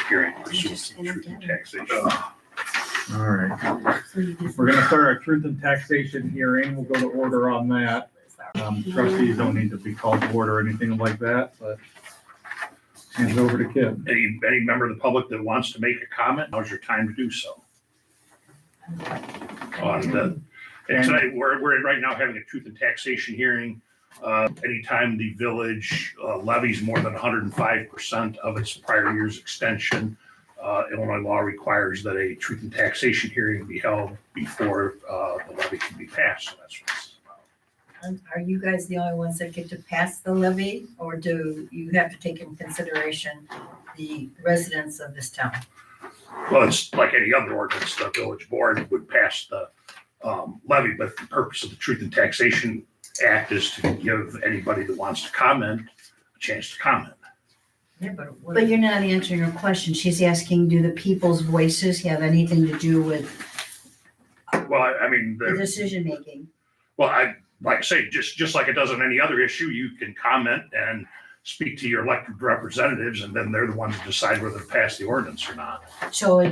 Hearing pursuant to truth and taxation. All right. We're gonna start our truth and taxation hearing. We'll go to order on that. Trustees don't need to be called to order or anything like that, but hand it over to Kim. Any member of the public that wants to make a comment, now's your time to do so. And tonight, we're right now having a truth and taxation hearing. Anytime the village levies more than 105% of its prior year's extension, Illinois law requires that a truth and taxation hearing be held before the levy can be passed. So that's what this is about. Are you guys the only ones that get to pass the levy, or do you have to take in consideration the residents of this town? Well, it's like any other ordinance, the village board would pass the levy, but the purpose of the Truth and Taxation Act is to give anybody that wants to comment a chance to comment. Yeah, But you're not answering her question. She's asking, do the people's voices have anything to do with Well, I mean, the decision making? well, like I say, just like it does on any other issue, you can comment and speak to your elected representatives, and then they're the ones who decide whether to pass the ordinance or not. So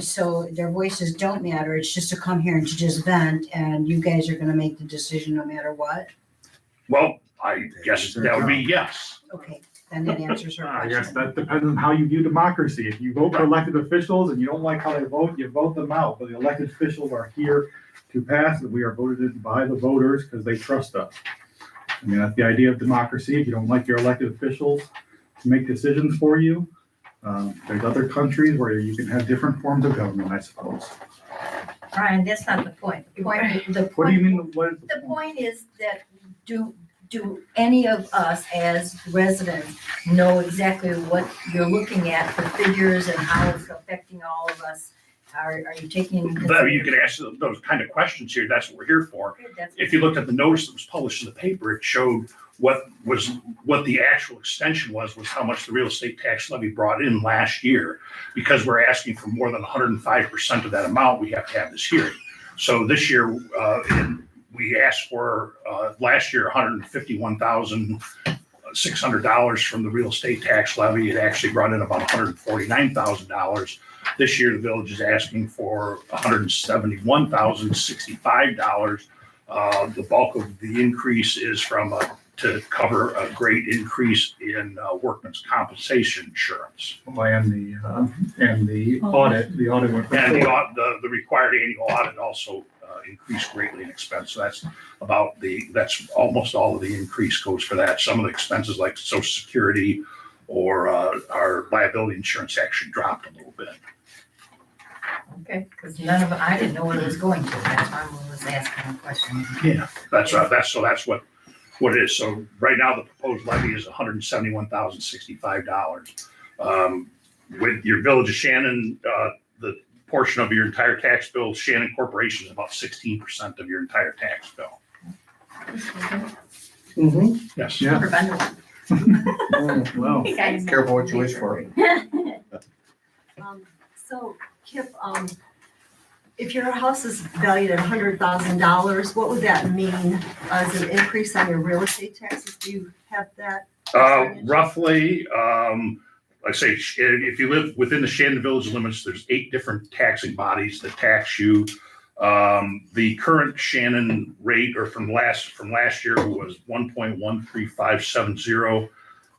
their voices don't matter. It's just to come here and to just vent, and you guys are gonna make the decision no matter what? Well, I guess that would be yes. Okay, then that answers her I guess question. that depends on how you view democracy. If you vote for elected officials and you don't like how they vote, you vote them out. But the elected officials are here to pass, and we are voted in by the voters because they trust us. I mean, that's the idea of democracy. If you don't like your elected officials to make decisions for you, there's other countries where you can have different forms of government, I suppose. Brian, that's not the point. What do you mean? What is The point is that do any of us as residents know exactly what you're looking at, the figures and how it's affecting all of us? Are you taking? But you can ask those kind of questions here. That's what we're here for. If you looked at the notice that was published in the paper, it showed what the actual extension was how much the real estate tax levy brought in last year. Because we're asking for more than 105% of that amount, we have to have this hearing. So this year, we asked for last year $151,600 from the real estate tax levy. It actually brought in about $149,000. This year, the village is asking for $171,065. The bulk of the increase is to cover a great increase in workman's compensation insurance. and the audit, went. And the required annual audit also increased greatly in expense. So that's almost all of the increase goes for that. Some of the expenses like Social Security or our liability insurance actually dropped a little bit. Okay, because I didn't know what it was going to. That's why I was asking a question. Yeah, that's what it is. So right now, the proposed levy is $171,065. With your Village of Shannon, the portion of your entire tax bill, Shannon Corporation is about 16% of your entire tax bill. Mm-hmm. Yes. Yeah. Well, Careful what you wish for. So Kip, if your house is valued at $100,000, what would that mean as an increase on your real estate taxes? Do you have that? Roughly, like I say, if you live within the Shannon Village limits, there's 8 different taxing bodies that tax you. The current Shannon rate, or from last year, was 1.13570.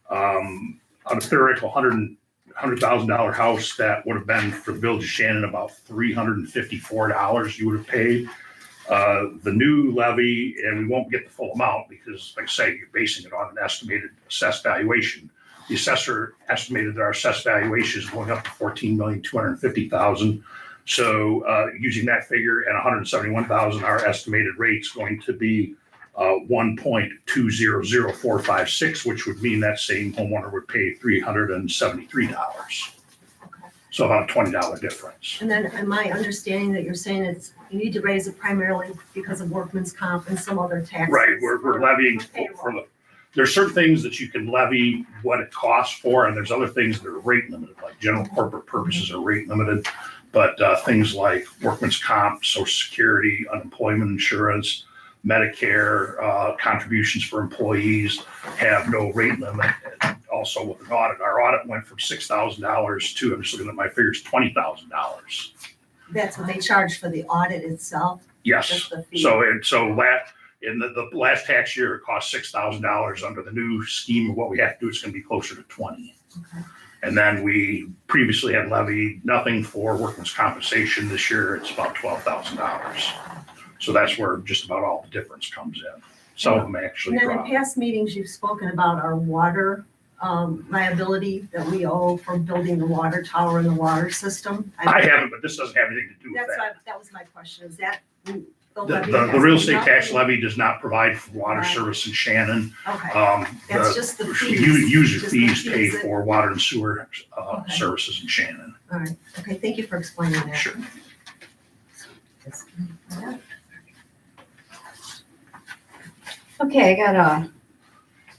On a theoretical $100,000 house, that would have been for the Village of Shannon about $354 you would have paid. The new levy, and we won't get the full amount because, like I say, you're basing it on an estimated assessed valuation. The assessor estimated that our assessed valuation is going up to $14,250,000. So using that figure and $171,000, our estimated rate's going to be 1.200456, which would mean that same homeowner would pay $373. So about a $20 difference. And then am I understanding that you're saying you need to raise it primarily because of workman's comp and some other taxes? Right, we're levying for there's certain things that you can levy what it costs for, and there's other things that are rate limited, like general corporate purposes are rate limited. But things like workman's comp, Social Security, unemployment insurance, Medicare, contributions for employees have no rate limit. also with an audit. Our audit went from $6,000 to, I'm just looking at my figures, $20,000. That's what they charge for the audit itself, Yes. just the fee. So, in the last tax year, it cost $6,000. Under the new scheme, what we have to do is gonna be closer to 20. Okay. And then we previously had levied nothing for workman's compensation. This year, it's about $12,000. So that's where just about all the difference comes in. Some of them actually And then in drop. past meetings, you've spoken about our water liability that we owe for building the water tower and the water system. I haven't, but this doesn't have anything to do with That's that. why, that was my question, is that the The, levy the has real estate tax nothing- levy does not provide for water Right. service in Shannon. Okay, The that's just the fees. user Just the fees pay fees. for water and sewer Okay. services in Shannon. All right, okay, thank you for explaining that. Sure. Okay,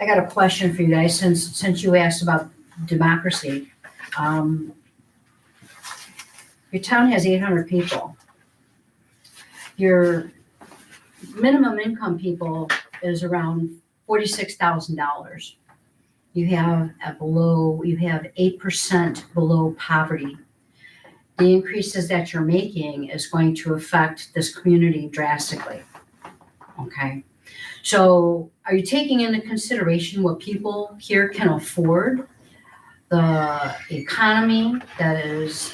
I got a question for you guys, since you asked about democracy. Your town has 800 people. Your minimum income people is around $46,000. You have 8% below poverty. The increases that you're making is going to affect this community drastically. Okay, so are you taking into consideration what people here can afford? The economy that is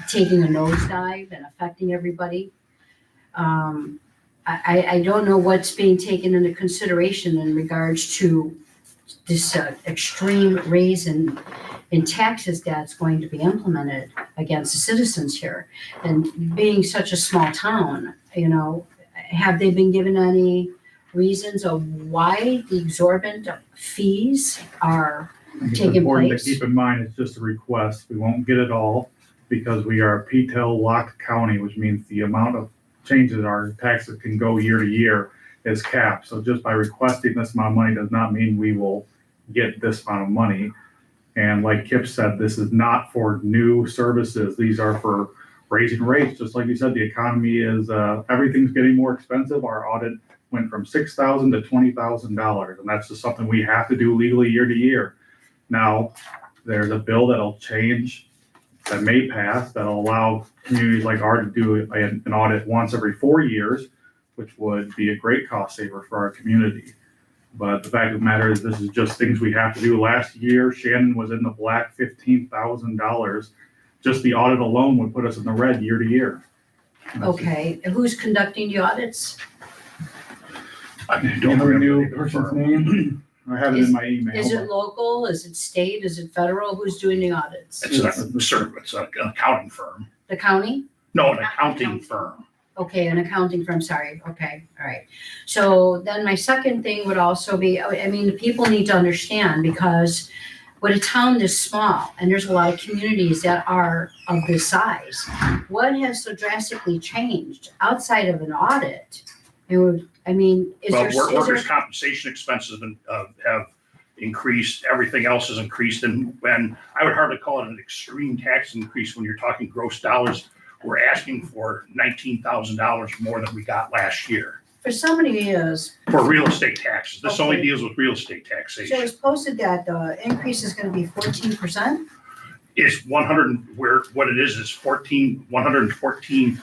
taking a nosedive and affecting everybody. I don't know what's being taken into consideration in regards to this extreme raise in taxes that's going to be implemented against the citizens here. And being such a small town, have they been given any reasons of why the exorbitant fees are I think it's taking important place? to keep in mind, it's just a request. We won't get it all because we are a P-TEL locked county, which means the amount of changes our taxes can go year to year is capped. So just by requesting this amount of money does not mean we will get this amount of money. And like Kip said, this is not for new services. These are for raising rates. Just like you said, the economy is, everything's getting more expensive. Our audit went from $6,000 to $20,000. And that's just something we have to do legally year to year. Now, there's a bill that'll change, that may pass, that'll allow communities like ours to do an audit once every 4 years, which would be a great cost saver for our community. But the fact of the matter is, this is just things we have to do. Last year, Shannon was in the black $15,000. Just the audit alone would put us in the red year to year. And that's Okay, and who's conducting the audits? I just- don't Remember the remember new the person's firm. name? I have it in my email. Is it but- local? Is it state? Is it federal? Who's doing the audits? It's an accounting firm. The county? No, an accounting firm. Okay, an accounting firm, sorry. Okay, all right. So then my second thing would also be, I mean, the people need to understand, because with a town this small, and there's a lot of communities that are of this size, what has so drastically changed outside of an audit? Is Well, there? workers' compensation expenses have have increased, everything else has increased, and when, I would hardly call it an extreme tax increase when you're talking gross dollars. We're asking for $19,000 more than we got last year For so many years, for real estate taxes. This only Okay. deals with real estate so taxation. it's posted that the increase is gonna be 14%? It's 100, where, what it is 114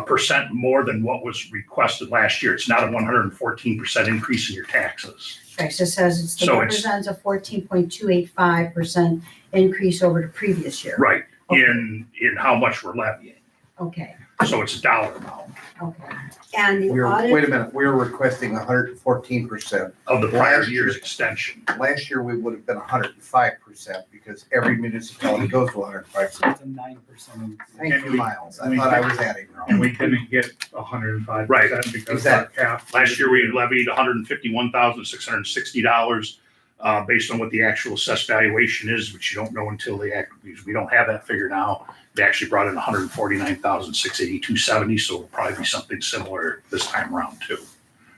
percent more than what was requested last year. It's not a 114% increase in your taxes. Okay, so it says it So it's- represents a 14.285% increase over the previous year. Right, Okay. in how much we're levying. Okay, So it's a dollar amount okay. And the Wait a audit, minute, we were requesting 114%. of the prior Last year's year. extension. Last year, we would have been 105% because every municipality goes to 105%. It's a 9%. Thank you, Miles. I thought I was adding And wrong. we didn't get 105%. Right. Because our cap. Last year, we levied $151,660, based on what the actual assessed valuation is, which you don't know until they act, because we don't have that figure now. They actually brought in $149,682.70, so it'll probably be something similar this time around too.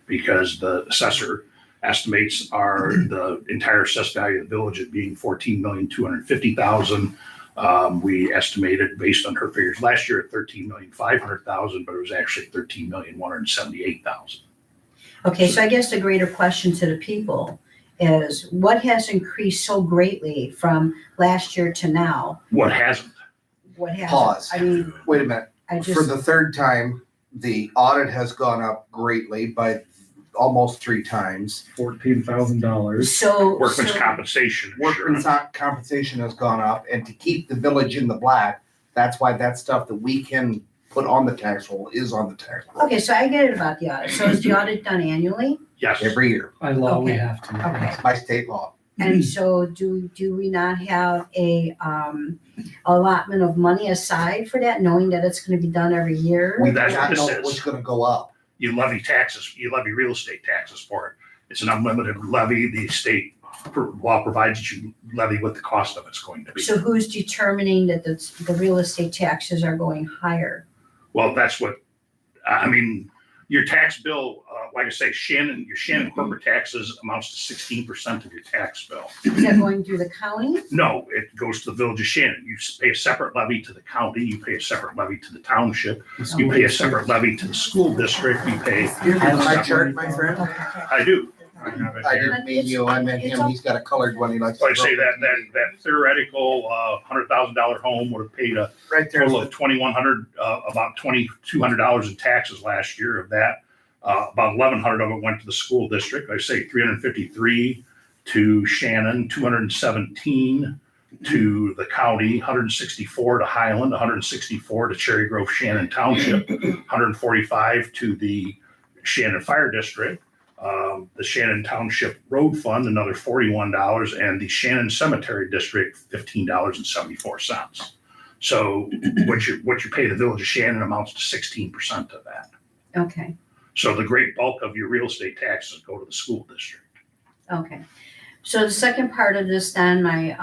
Because the assessor estimates the entire assessed value of the village at being $14,250,000. We estimated based on her figures last year at $13,500,000, but it was actually $13,178,000. Okay, so I guess the greater question to the people is what has increased so greatly from last year to now? What hasn't? What has? Pause. I mean, Wait a minute. I For just, the third time, the audit has gone up greatly by almost 3 times. $14,000. so. Workman's so- compensation Workman's insurance. compensation has gone up, and to keep the village in the black, that's why that stuff that we can put on the tax roll is on the tax roll Okay, so I get it about the audit. So is the audit done annually? Yes. every year By law, we Okay. have to. Okay. by state law. And so do we not have a allotment of money aside for that, knowing that it's gonna be done every year? We do That's what not this know is. what's gonna go up. You levy taxes, you levy real estate taxes for it. It's an unlimited levy. The state law provides that you levy what the cost of it's going to be. So who's determining that the real estate taxes are going higher? Well, that's what, I mean, your tax bill, like I say, your Shannon corporate taxes amounts to 16% of your tax bill. Is that going through the county? No, it goes to the village of Shannon. You pay a separate levy to the county, you pay a separate levy to the township, you pay a separate levy to the school district, you pay, You have my chart, my friend? I do. I have it I here. didn't mean you, I meant him. He's got a colored one he likes. to Like I say, throw. that theoretical $100,000 home would have paid a Right there. total of $2,100, about $2,200 in taxes last year of that. About 1,100 of it went to the school district. I say 353 to Shannon, 217 to the county, 164 to Highland, 164 to Cherry Grove Shannon Township, 145 to the Shannon Fire District, the Shannon Township Road Fund, another $41, and the Shannon Cemetery District, $15.74. So what you pay the village of Shannon amounts to 16% of that. Okay, So the great bulk of your real estate taxes go to the school district. okay. So the second part of this then, my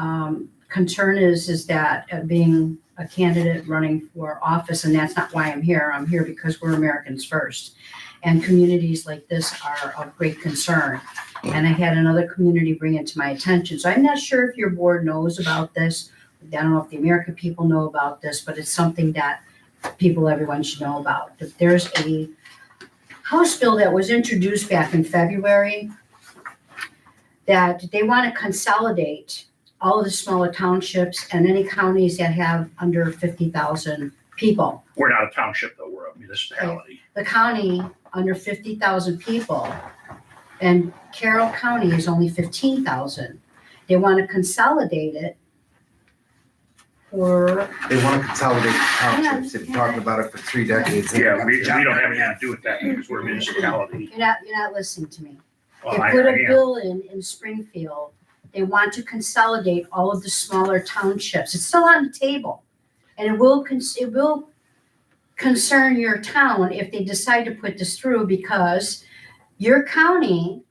concern is that being a candidate running for office, and that's not why I'm here because we're Americans first. And communities like this are of great concern. And I had another community bring it to my attention. So I'm not sure if your board knows about this. I don't know if the American people know about this, but it's something that everyone should know about. If there's a House bill that was introduced back in February that they want to consolidate all of the smaller townships and any counties that have under 50,000 people. We're not a township though, we're a municipality. The county under 50,000 people, and Carroll County is only 15,000. They want to consolidate it for, They want to consolidate the townships. They've been talking about it for 3 decades. Yeah, we don't have anything to do with that because we're a municipality. you're not listening to me. Well, They I put a am. bill in Springfield. They want to consolidate all of the smaller townships. It's still on the table. And it will concern your town if they decide to put this through because your county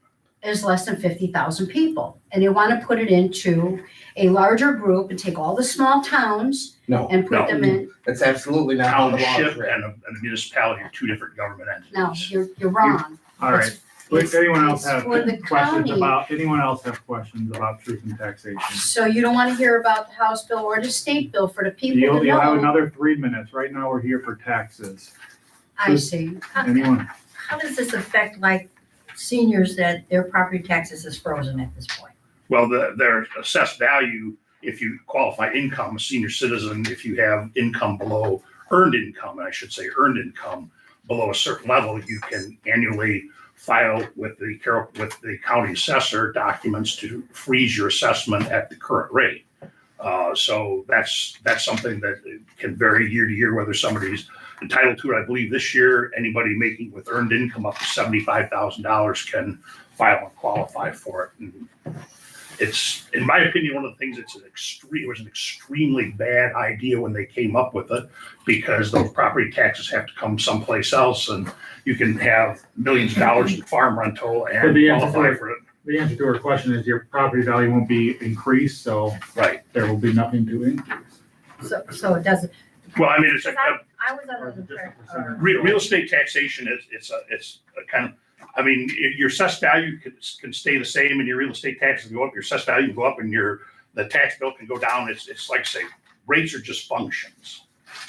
is less than 50,000 people. And they want to put it into a larger group and take all the small towns No, and put No. them in. that's absolutely not how the law Township is written. and a municipality are two different government No, entities. you're wrong. All right. Would anyone else have For the questions county. about, anyone else have questions about truth and taxation? So you don't want to hear about the House bill or the state bill for the people to You'll have know. another 3 minutes. Right now, we're here for taxes. I see. Anyone? How does this affect like seniors that their property taxes is frozen at this point? Well, their assessed value, if you qualify income, a senior citizen, if you have income below earned income, I should say earned income below a certain level, you can annually file with the county assessor documents to freeze your assessment at the current rate. So that's something that can vary year to year, whether somebody's entitled to it. I believe this year, anybody making with earned income up to $75,000 can file and qualify for it. And it's, in my opinion, one of the things it was an extremely bad idea when they came up with it because those property taxes have to come someplace else and you can have millions of dollars in farm rental and But the answer qualify to- for it. The answer to her question is your property value won't be increased, so Right. there will be nothing to increase. So it doesn't, Well, I mean, it's because I was Or under is the it just a impression. percentage? real estate taxation it's a kind of, I mean, your assessed value can stay the same and your real estate taxes go up, your assessed value can go up and the tax bill can go down. It's like I say, rates are just functions.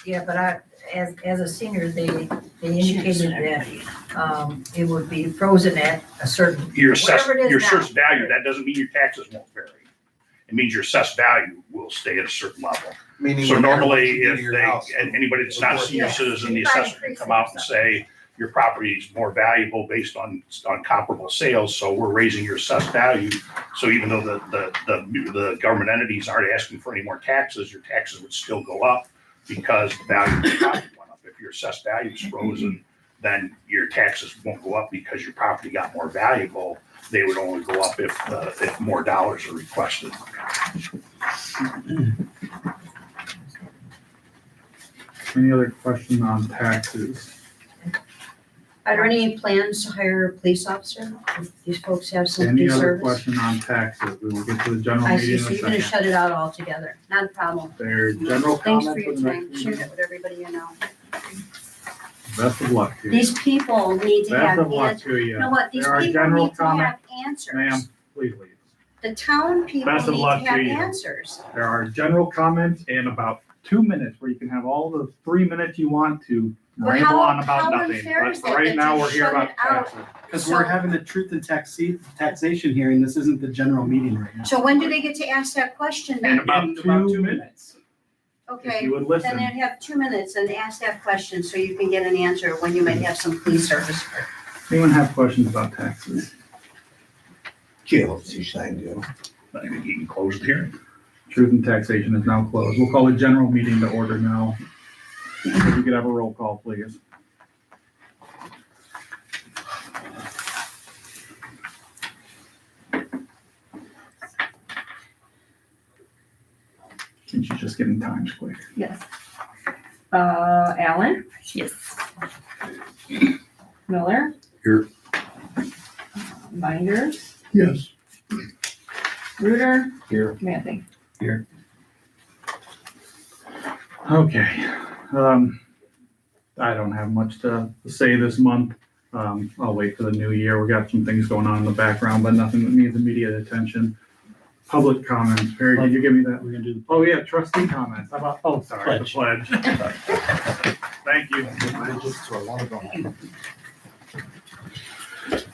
Yeah, but as a senior, they indicated that, it would be frozen at a certain, Your assessed, whatever it is your now. assessed value, that doesn't mean your taxes won't vary. It means your assessed value will stay at a certain level. Meaning So no matter what normally, you do if to your they, house, and anybody that's not a senior Yeah. citizen, the If I assessor can increase come it out and or say, your property is more valuable based on comparable sales, so we're raising your assessed value. So even though the government entities aren't asking for any more taxes, your taxes would still go up because the value of the property went up. If your assessed value is frozen, then your taxes won't go up because your property got more valuable. They would only go up if more dollars are requested. Any other question on taxes? Are there any plans to hire a police officer? These folks have some Any police other service? question on taxes? We will get to the general I meeting see, in so a you're gonna second. shut it out altogether, not a problem. Their general Thanks comment for your the next time, share meeting. it with everybody you know. Best of luck to you. These people need to Best have of luck answers. to you. You know what, these There are people general need to have comments. answers. Ma'am, please leave. The town people Best of need luck to to have you. answers. There are general comments in about 2 minutes where you can have all the 3 minutes you want to But ramble how- on about how nothing. unfair is But that, right that now, you we're here shut about it out? taxes. Because So- we're having the truth and taxation hearing, this isn't the general meeting right now. So when do they get to ask that question In then? about In 2 minutes. If Okay, you would then listen. they'd have 2 minutes and ask that question so you can get an answer when you might have some police service. Anyone have questions about taxes? Jill, she's saying, Jill. I think you can close the hearing. Truth and taxation is now closed. We'll call a general meeting to order now. If you could have a roll call, please. Since she's just getting times quick. Yes. Allen? Yes. Miller? Here. Binders? Yes. Reuter? Here. Mathing? Okay, I don't have much to say this month. I'll wait for the new year. We got some things going on in the background, but nothing that needs immediate attention. Public comments. Perry, can you give me that? We're gonna do Oh, yeah, trustee comments. How about, oh, sorry, the pledge. Thank you.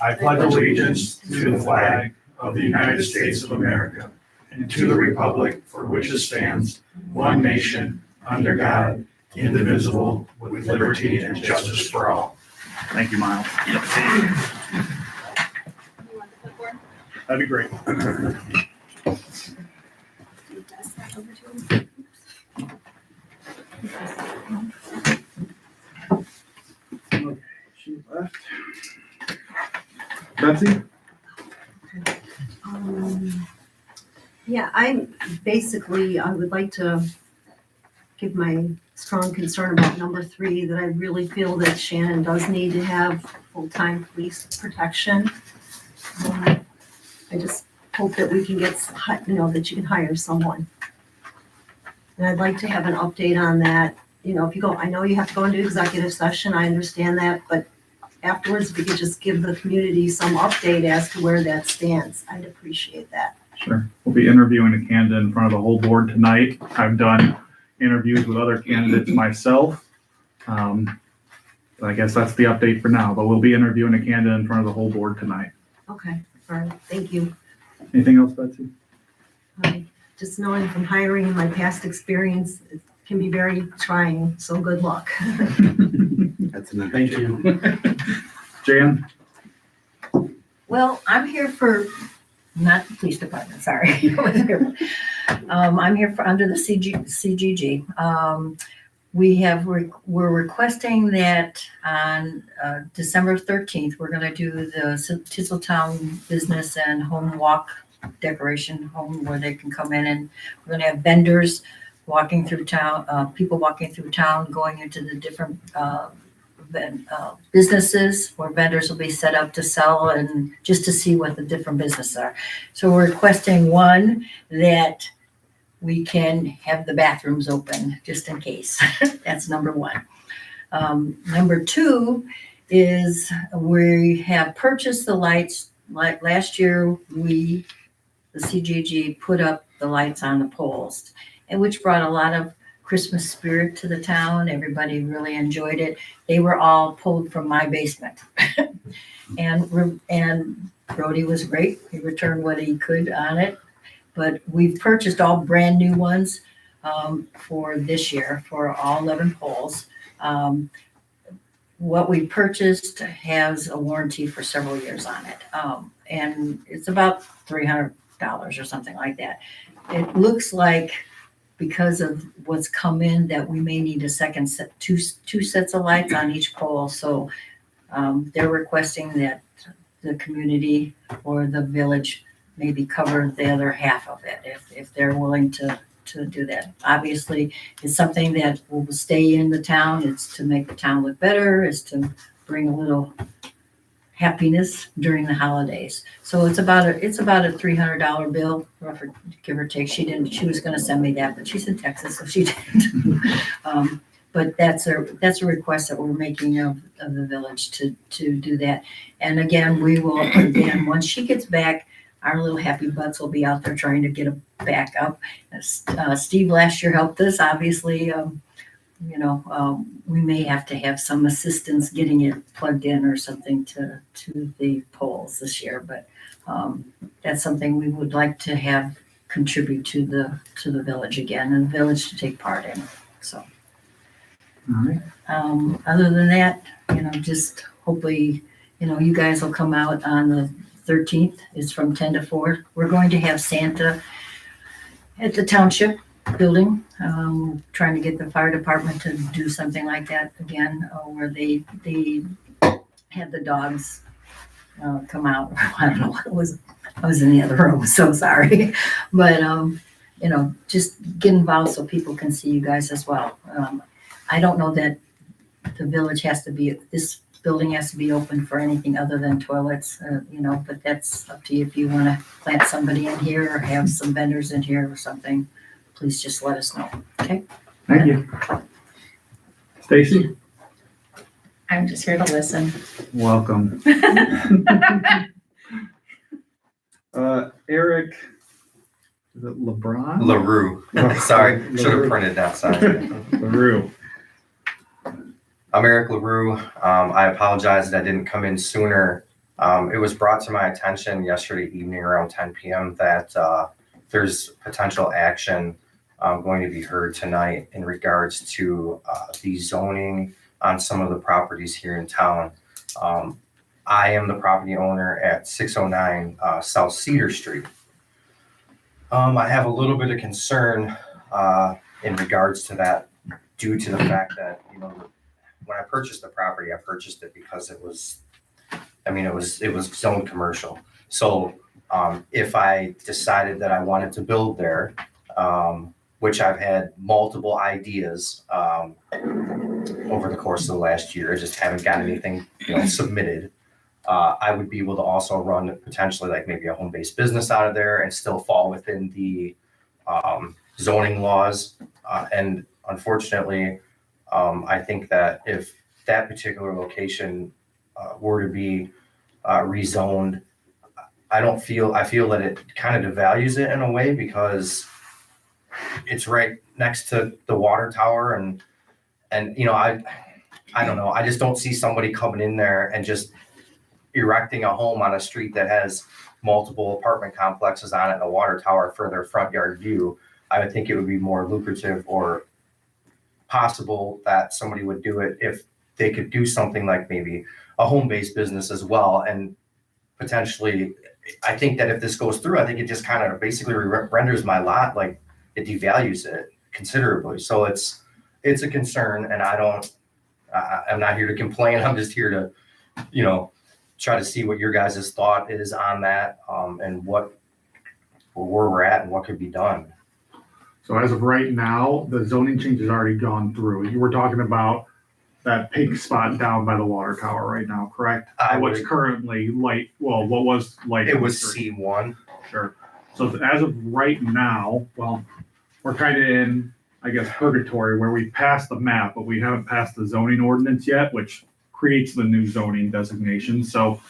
I pledge allegiance to the flag of the United States of America and to the republic for which it stands, one nation, under God, indivisible, with liberty and justice for all. Thank you, Miles. That'd be great. Okay, she left. Betsy? Yeah, I would like to give my strong concern about number 3, that I really feel that Shannon does need to have full-time police protection. I just hope that we can get, that you can hire someone. And I'd like to have an update on that. If you go, I know you have to go into executive session, I understand that, but afterwards, if you could just give the community some update as to where that stands, I'd appreciate that. Sure. We'll be interviewing a candidate in front of the whole board tonight. I've done interviews with other candidates myself. I guess that's the update for now, but we'll be interviewing a candidate in front of the whole board tonight. Okay, all right, thank you. Anything else, Betsy? Just knowing from hiring and my past experience, it can be very trying, so good luck. That's an Thank you. Jan? Well, I'm here for, not the police department, sorry. I'm here for, under the CGG. We're requesting that on December 13th, we're gonna do the Tinseltown Business and Home Walk Decoration Home, where they can come in, and we're gonna have vendors walking through town, people walking through town, going into the different businesses where vendors will be set up to sell and just to see what the different businesses are. So we're requesting, one, that we can have the bathrooms open just in case. That's number one. Number two is we have purchased the lights. Like last year, the CGG put up the lights on the poles, and which brought a lot of Christmas spirit to the town. Everybody really enjoyed it. They were all pulled from my basement. And Brody was great. He returned what he could on it. But we've purchased all brand new ones for this year for all 11 poles. What we purchased has a warranty for several years on it. And it's about $300 or something like that. It looks like because of what's come in that we may need a second set, two sets of lights on each pole. So they're requesting that the community or the village maybe cover the other half of it if they're willing to do that. Obviously, it's something that will stay in the town. It's to make the town look better, is to bring a little happiness during the holidays. So it's about a $300 bill, give or take. She was gonna send me that, but she's in Texas, so she didn't. But that's a request that we're making of the village to do that. And again, once she gets back, our little happy butts will be out there trying to get it back up. Steve last year helped us, obviously. We may have to have some assistance getting it plugged in or something to the poles this year, but that's something we would like to have contribute to the village again, and the village to take part in. So, All right. other than that, just hopefully, you guys will come out on the 13th. It's from 10 to 4. We're going to have Santa at the township building. Trying to get the fire department to do something like that again, where they had the dogs come out. I don't know what it was. I was in the other room, so sorry. But just get involved so people can see you guys as well. I don't know that the village this building has to be open for anything other than toilets, but that's up to you. If you want to plant somebody in here or have some vendors in here or something, please just let us know. Okay? Thank you. Stacy, I'm just here to listen. welcome. Eric, is it LeBron? LaRue. Sorry, should have printed that side. LaRue. I'm Eric LaRue. I apologize that I didn't come in sooner. It was brought to my attention yesterday evening around 10 p.m. that there's potential action going to be heard tonight in regards to the zoning on some of the properties here in town. I am the property owner at 609 South Cedar Street. I have a little bit of concern in regards to that due to the fact that, when I purchased the property, I purchased it because it was zoned commercial. So if I decided that I wanted to build there, which I've had multiple ideas over the course of the last year, I just haven't got anything submitted. I would be able to also run potentially like maybe a home-based business out of there and still fall within the zoning laws. And unfortunately, I think that if that particular location were to be rezoned, I feel that it kind of devalues it in a way because it's right next to the water tower and I don't know. I just don't see somebody coming in there and just erecting a home on a street that has multiple apartment complexes on it and a water tower for their front yard view. I would think it would be more lucrative or possible that somebody would do it if they could do something like maybe a home-based business as well. And potentially, I think that if this goes through, I think it just kind of basically renders my lot, like it devalues it considerably. So it's a concern, and I'm not here to complain. I'm just here to, try to see what your guys' thought is on that, and where we're at and what could be done. So as of right now, the zoning change has already gone through. You were talking about that pink spot down by the water tower right now, correct? What's currently light, what was light? It was C1. Sure. So as of right now, we're kind of in, I guess, purgatory where we passed the map, but we haven't passed the zoning ordinance yet, which creates the new zoning designation. So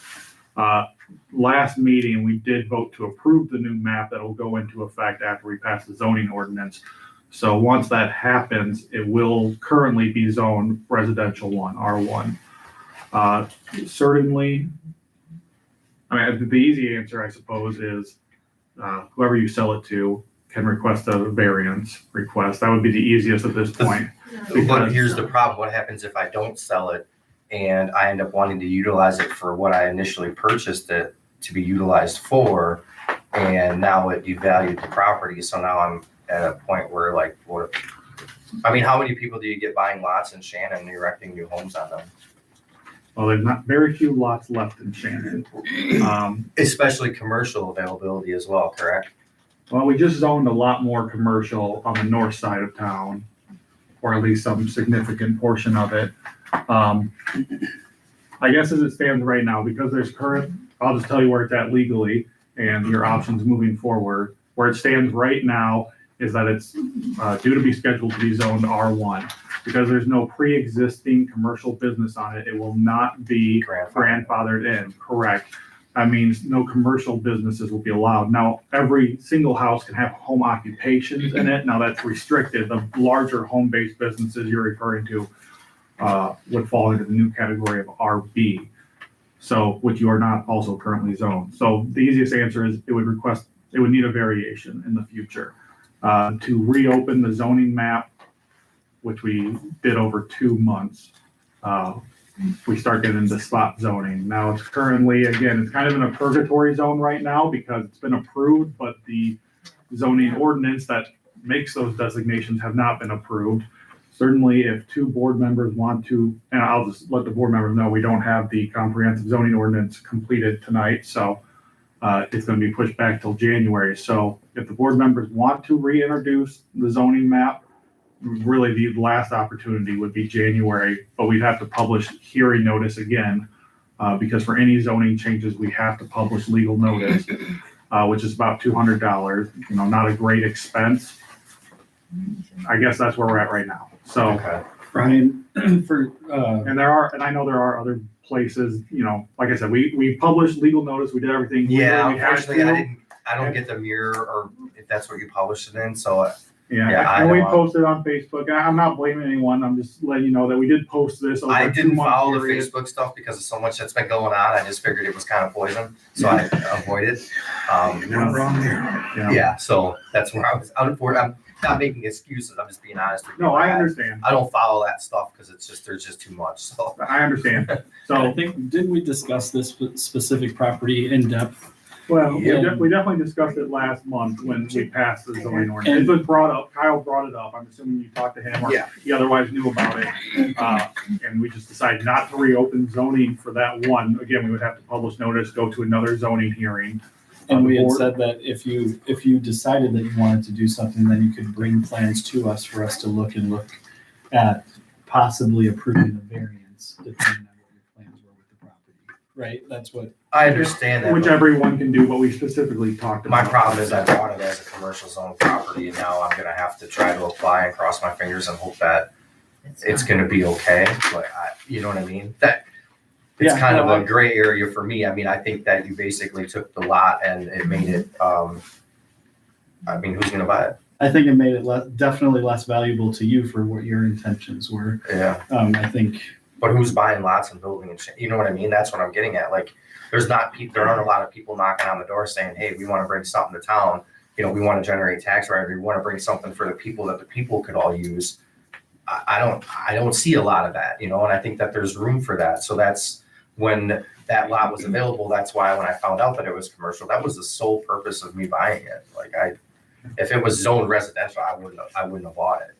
last meeting, we did vote to approve the new map that will go into effect after we pass the zoning ordinance. So once that happens, it will currently be zoned residential one, R1. Certainly, I mean, the easy answer, I suppose, is whoever you sell it to can request a variance request. That would be the easiest at this point. But Because- here's the problem, what happens if I don't sell it and I end up wanting to utilize it for what I initially purchased it to be utilized for, and now it devalued the property, so now I'm at a point where like, what? I mean, how many people do you get buying lots in Shannon and erecting new homes on them? Well, there's not very few lots left in Shannon. Especially commercial availability as well, correct? Well, we just zoned a lot more commercial on the north side of town, or at least some significant portion of it. I guess as it stands right now, because there's current, I'll just tell you where it's at legally and your options moving forward. Where it stands right now is that it's due to be scheduled to be zoned R1. Because there's no pre-existing commercial business on it, it will not be grandfathered in, correct? That means no commercial businesses will be allowed. Now, every single house can have home occupations in it. Now, that's restricted. The larger home-based businesses you're referring to would fall into the new category of RB. So, which you are not also currently zoned. So the easiest answer is it would need a variation in the future. To reopen the zoning map, which we did over 2 months, we start getting into spot zoning. Now it's currently, again, it's kind of in a purgatory zone right now because it's been approved, but the zoning ordinance that makes those designations have not been approved. Certainly if 2 board members want to, and I'll just let the board members know, we don't have the comprehensive zoning ordinance completed tonight, so it's going to be pushed back till January. So if the board members want to reintroduce the zoning map, really the last opportunity would be January, but we'd have to publish hearing notice again, because for any zoning changes, we have to publish legal notice, which is about $200, not a great expense. I guess that's where we're at right now. So, Okay. Brian, for, and I know there are other places, like I said, we published legal notice, we did everything. Yeah, we had unfortunately, to. I don't get the mirror, or if that's what you published it in, so Yeah, Yeah, I and we know. posted on Facebook. And I'm not blaming anyone. I'm just letting you know that we did post this over I a didn't 2-month follow the period. Facebook stuff because of so much that's been going on. I just figured it was kind of poison, so I avoided. Not wrong there. Yeah, so that's where I was. I'm not making excuses. I'm just being honest with you. No, I Like, understand. I don't follow that stuff because there's just too much. So I understand. I So, think, didn't we discuss this specific property in depth? well, Yeah. we definitely discussed it last month when we passed the zoning ordinance. It was brought up. Kyle brought it up. I'm assuming you talked to him or Yeah. he otherwise knew about it. And we just decided not to reopen zoning for that one. Again, we would have to publish notice, go to another zoning hearing. And the we had board- said that if you decided that you wanted to do something, then you could bring plans to us for us to look at possibly approving a variance, depending on what your plans were with the property. Right? That's what, I understand that. Which but everyone can do, but we specifically talked about. My problem is I bought it as a commercial zone property, and now I'm gonna have to try to apply and cross my fingers and hope that it's gonna be okay. But you know what I mean? It's Yeah, kind no, of a gray area for me. I mean, I think that you basically took the lot and it made it, I mean, who's gonna buy it? I think it made it definitely less valuable to you for what your intentions were. Yeah, I think, but who's buying lots and building and shit? You know what I mean? That's what I'm getting at. Like, there aren't a lot of people knocking on the door saying, hey, we wanna bring something to town. We wanna generate tax revenue. We wanna bring something for the people that the people could all use. I don't see a lot of that, and I think that there's room for that. So that's when that lot was available. That's why when I found out that it was commercial, that was the sole purpose of me buying it. Like if it was zoned residential, I wouldn't have bought it,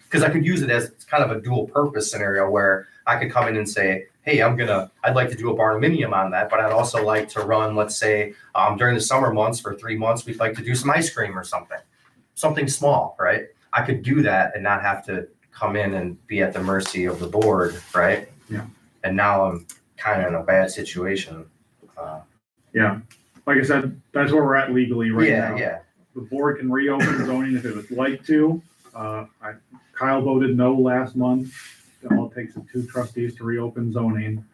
because I could use it as kind of a dual purpose scenario where I could come in and say, hey, I'd like to do a barnuminium on that, but I'd also like to run, let's say, during the summer months for 3 months, we'd like to do some ice cream or something small, right? I could do that and not have to come in and be at the mercy of the board, right? Yeah. And now I'm kind of in a bad situation. Yeah, like I said, that's where we're at legally right now. Yeah. The board can reopen zoning if it would like to. Kyle voted no last month. All it takes is 2 trustees to reopen zoning.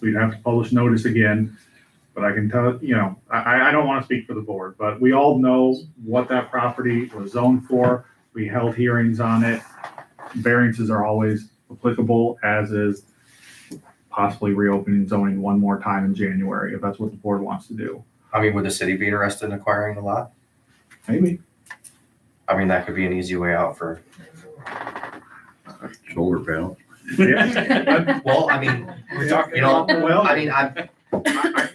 We'd have to publish notice again. But I can tell, I don't want to speak for the board, but we all know what that property was zoned for. We held hearings on it. Variances are always applicable, as is possibly reopening zoning one more time in January, if that's what the board wants to do. I mean, would the city be interested in acquiring the lot? Maybe. I mean, that could be an easy way out for, Solar panel. Yeah. well, I mean, you know, Well, I mean,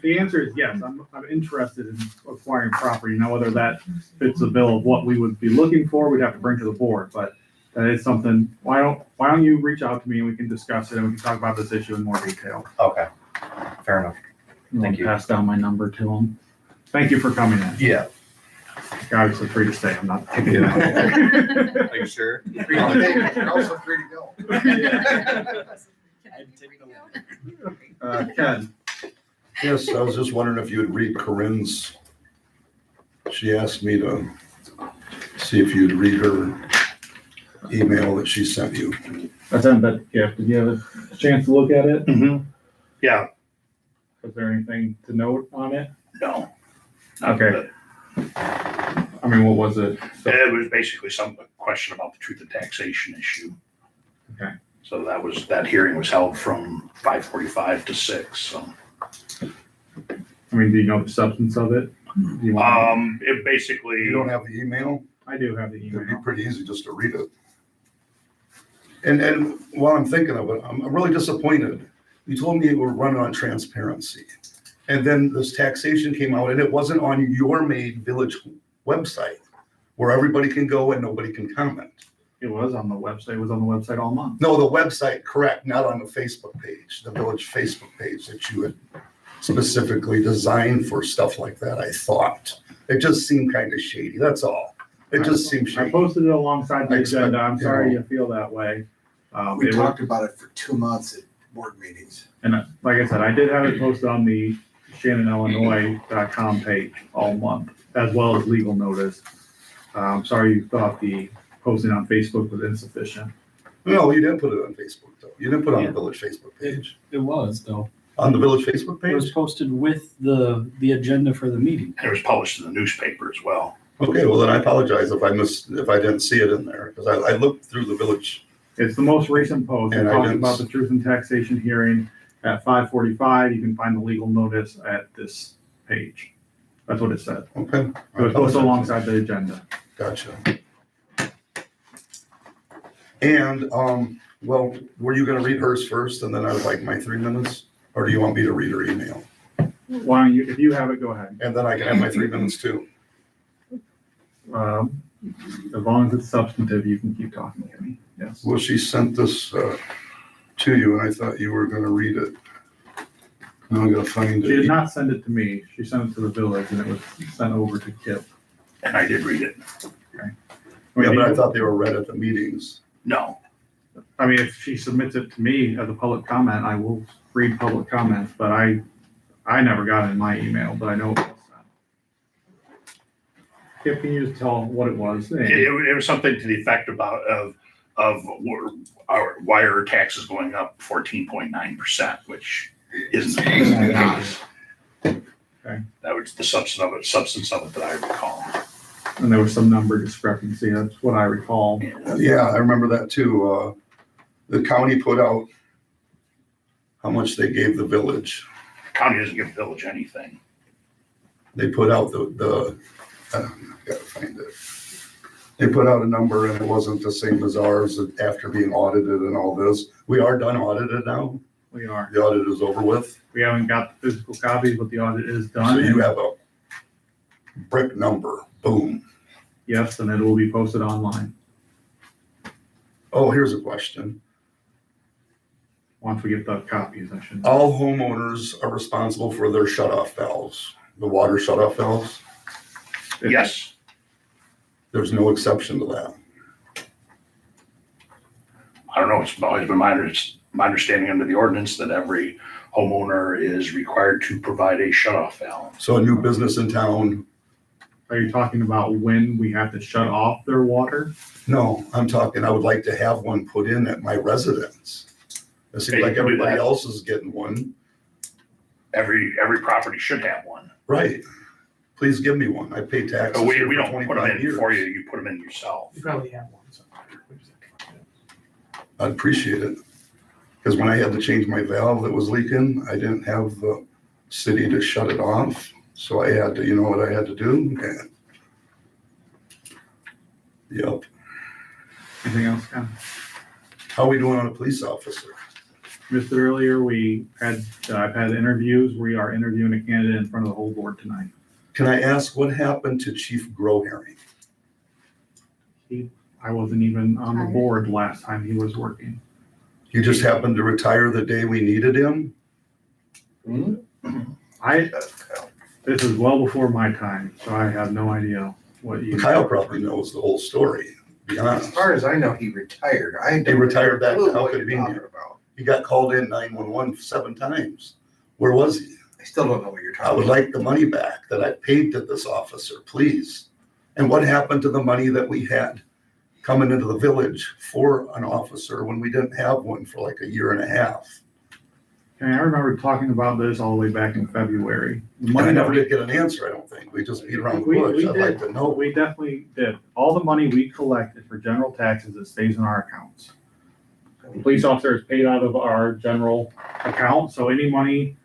the answer is yes. I'm interested in acquiring property. Now, whether that fits the bill of what we would be looking for, we'd have to bring to the board, but that is something, why don't you reach out to me and we can discuss it and we can talk about this issue in more detail. okay, fair enough. Thank you. Pass down my number to him. Thank you for coming in. Yeah. You're obviously free to stay. I'm not taking it out. Are you sure? You're also free to go. Ken, Yes, I was just wondering if you would read Corinne's. She asked me to see if you'd read her email that she sent you. I sent that gift. Did you have a chance to look at it? Yeah, Was there anything to note on it? no. Okay. I mean, what was it? It was basically a question about the truth and taxation issue. Okay. So that hearing was held from 5:45 to 6, so. I mean, do you know the substance of it? Do you want- It basically. You don't have the email? I do have the It'd be email. pretty easy just to read it. And while I'm thinking of it, I'm really disappointed. You told me you were running on transparency. And then this taxation came out and it wasn't on your made village website where everybody can go and nobody can comment. It was on the website. It was on the website all month. No, the website, correct, not on the Facebook page, the village Facebook page that you had specifically designed for stuff like that, I thought. It just seemed kind of shady, that's all. It just seemed I shady. posted it alongside the I expect- agenda. I'm sorry you feel that way. We It was- talked about it for 2 months at board meetings. And like I said, I did have it posted on the ShannonIllinois.com page all month, as well as legal notice. I'm sorry you thought the posting on Facebook was insufficient. No, you didn't put it on Facebook though. You didn't put it on the village Facebook page. It was, though. On the village Facebook It was page? posted with the agenda for the meeting. It was published in the newspaper as well. Okay, well then I apologize if I didn't see it in there, because I looked through the village. It's the most recent post. It And I talks didn't- about the truth and taxation hearing at 5:45. You can find the legal notice at this page. That's what it said. Okay. It was posted alongside the agenda. Gotcha. And, well, were you gonna read hers first and then I would like my 3 minutes? Or do you want me to read her email? Why don't you, if you have it, go ahead. And then I can have my 3 minutes too. As long as it's substantive, you can keep talking to me. Yes. Well, she sent this to you and I thought you were gonna read it. Now I gotta find She did it. not send it to me. She sent it to the village and it was sent over to Kip. And I did read it. Yeah, but I thought they were read at the meetings. No, I mean, if she submits it to me as a public comment, I will read public comments, but I never got it in my email, but I know it was sent. Kip, can you just tell what it was? it was something to the effect of why are taxes going up 14.9%, which isn't. Okay. That was the substance of it that I recall. And there was some number discrepancy. That's what I recall. Yeah, I remember that too. The county put out how much they gave the village. County doesn't give the village anything. They put out I gotta find it. They put out a number and it wasn't the same as ours after being audited and all this. We are done audited now. We are. The audit is over with. We haven't got the physical copies, but the audit is So done. you have a brick number, boom. Yes, and it will be posted online Oh, here's a question. once we get the copies, I should. All homeowners are responsible for their shut-off valves, the water shut-off valves. Yes, There's no exception to that. I don't know, it's always been my understanding under the ordinance that every homeowner is required to provide a shut-off valve. So a new business in town, Are you talking about when we have to shut off their water? no, I'm talking, I would like to have one put in at my residence. It seems Okay, like you can do everybody that. else is getting one. Every property should have one. Right. Please give me one. I pay taxes But we here don't for put them 25 in years. for you, you put them in yourself. You probably have one somewhere. I'd appreciate it. Because when I had to change my valve that was leaking, I didn't have the city to shut it off. So I had to, you know what I had to do? And yep. Anything else, Ken? How are we doing on a police officer? Missed it earlier, I've had interviews, we are interviewing a candidate in front of the whole board tonight. Can I ask what happened to Chief Groharing? I wasn't even on the board last time he was working. He just happened to retire the day we needed him? This is well before my time, so I have no idea what you. Kyle probably knows the whole story, to be As honest. far as I know, he retired. He retired that, Clue how what you're convenient. talking about. He got called in 911 7 times. Where was he? I still don't know what you're I talking would about. like the money back that I paid to this officer, please. And what happened to the money that we had coming into the village for an officer when we didn't have one for like a year and a half? Okay, I remember talking about this all the way back in February. The And I money never that did get an answer, I don't think. We just beat around the We- bush. we I'd like to know. we definitely did. All the money we collected for general taxes, it stays in our accounts. The police officer is paid out of our general account, so any money,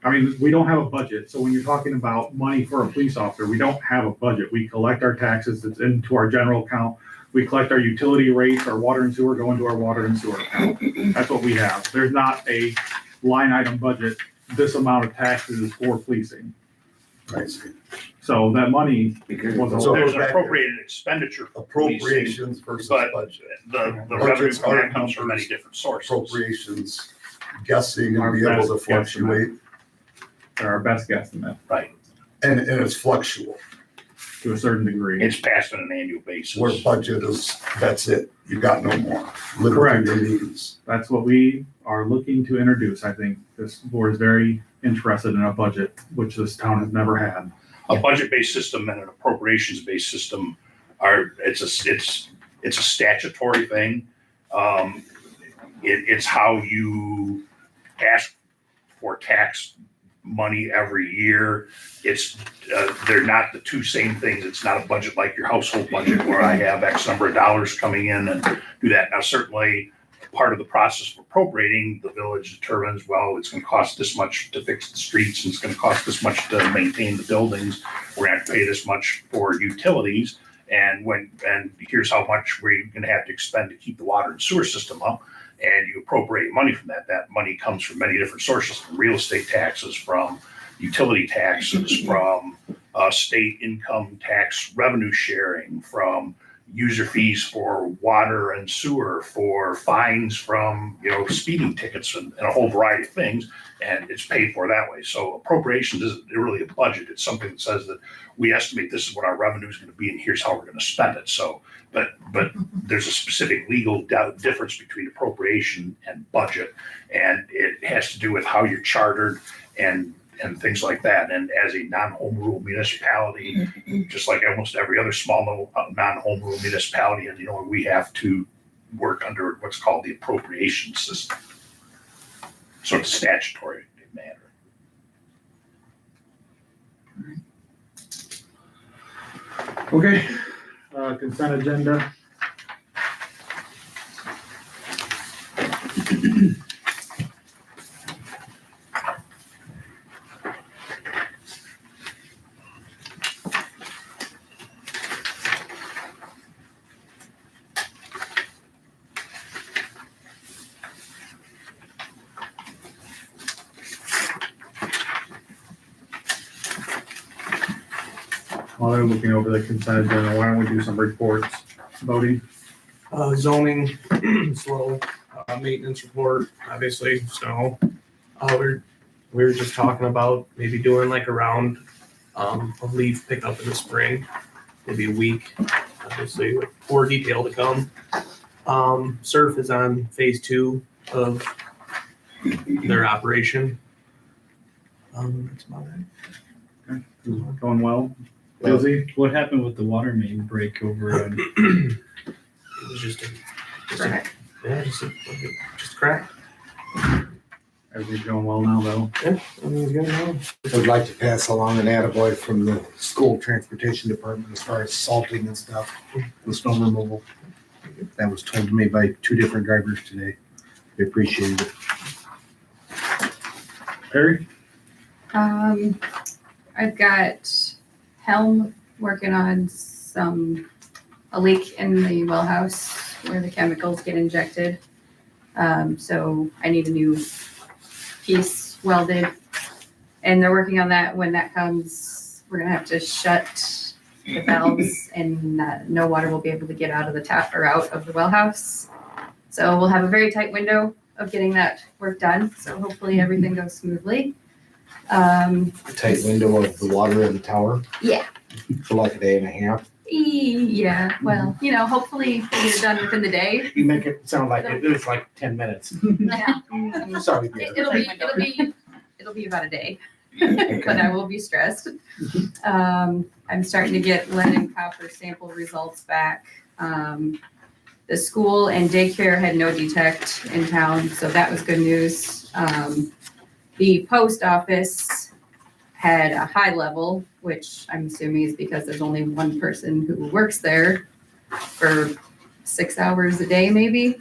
I mean, we don't have a budget, so when you're talking about money for a police officer, we don't have a budget. We collect our taxes, it's into our general account. We collect our utility rates, our water and sewer go into our water and sewer account. That's what we have. There's not a line item budget, this amount of taxes is for policing. I see. So that money was. So- There's an appropriated expenditure for policing. Appropriations versus but- budget. The Budgets revenue from are that comes from many numbers. different sources. Appropriations, guessing Our and be able best to guesstimate. fluctuate. They're our best guesstimate And it's fluctual. to a certain degree. It's passed on an annual basis. Where budget is, that's it. You got no more. Live Correct. within your means. That's what we are looking to introduce. I think this board is very interested in a budget, which this town has never had. A budget-based system and an appropriations-based system it's a statutory thing. It's how you ask for tax money every year. They're not the two same things. It's not a budget like your household budget where I have X number of dollars coming in and do that. Now, certainly, part of the process of appropriating, the village determines, well, it's gonna cost this much to fix the streets, and it's gonna cost this much to maintain the buildings. We're gonna have to pay this much for utilities, and here's how much we're gonna have to expend to keep the water and sewer system up. And you appropriate money from that. That money comes from many different sources, from real estate taxes, from utility taxes, from state income tax revenue sharing, from user fees for water and sewer, for fines from, speeding tickets and a whole variety of things. And it's paid for that way. So appropriations isn't really a budget. It's something that says that we estimate this is what our revenue is going to be and here's how we're going to spend it. So, but there's a specific legal difference between appropriation and budget. And it has to do with how you're chartered and things like that. And as a non-home rule municipality, just like almost every other small non-home rule municipality, and we have to work under what's called the appropriation system. So it's a statutory matter. Okay, consent agenda. While they're looking over the consent agenda, why don't we do some reports, voting? Zoning, slow, maintenance report, obviously, snow. We were just talking about maybe doing like a round of leaf pickup in the spring, maybe a week, obviously, with more detail to come. Surf is on phase 2 of their operation. That's about it. Going well? Busy? What happened with the water main break over on It was just a crack. Yeah, just a crack. Everything's going well now, though. Everything's good now. I'd like to pass along an attaboy from the school transportation department as far as salting and stuff, the snow removal. That was told to me by 2 different drivers today. They appreciated it. Perry? I've got Helm working on a leak in the well house where the chemicals get injected. So I need a new piece welded. And they're working on that. When that comes, we're gonna have to shut the valves and no water will be able to get out of the tap or out of the well house. So we'll have a very tight window of getting that work done. So hopefully everything goes smoothly. A tight window of the water in the tower. Yeah. For like a day and a half. Yeah, well, hopefully they get it done within the day. You make it sound like it is like 10 minutes. Sorry. It'll be about a day, but I will be stressed. I'm starting to get lead and copper sample results back. The school and daycare had no detect in town, so that was good news. The post office had a high level, which I'm assuming is because there's only one person who works there for 6 hours a day, maybe.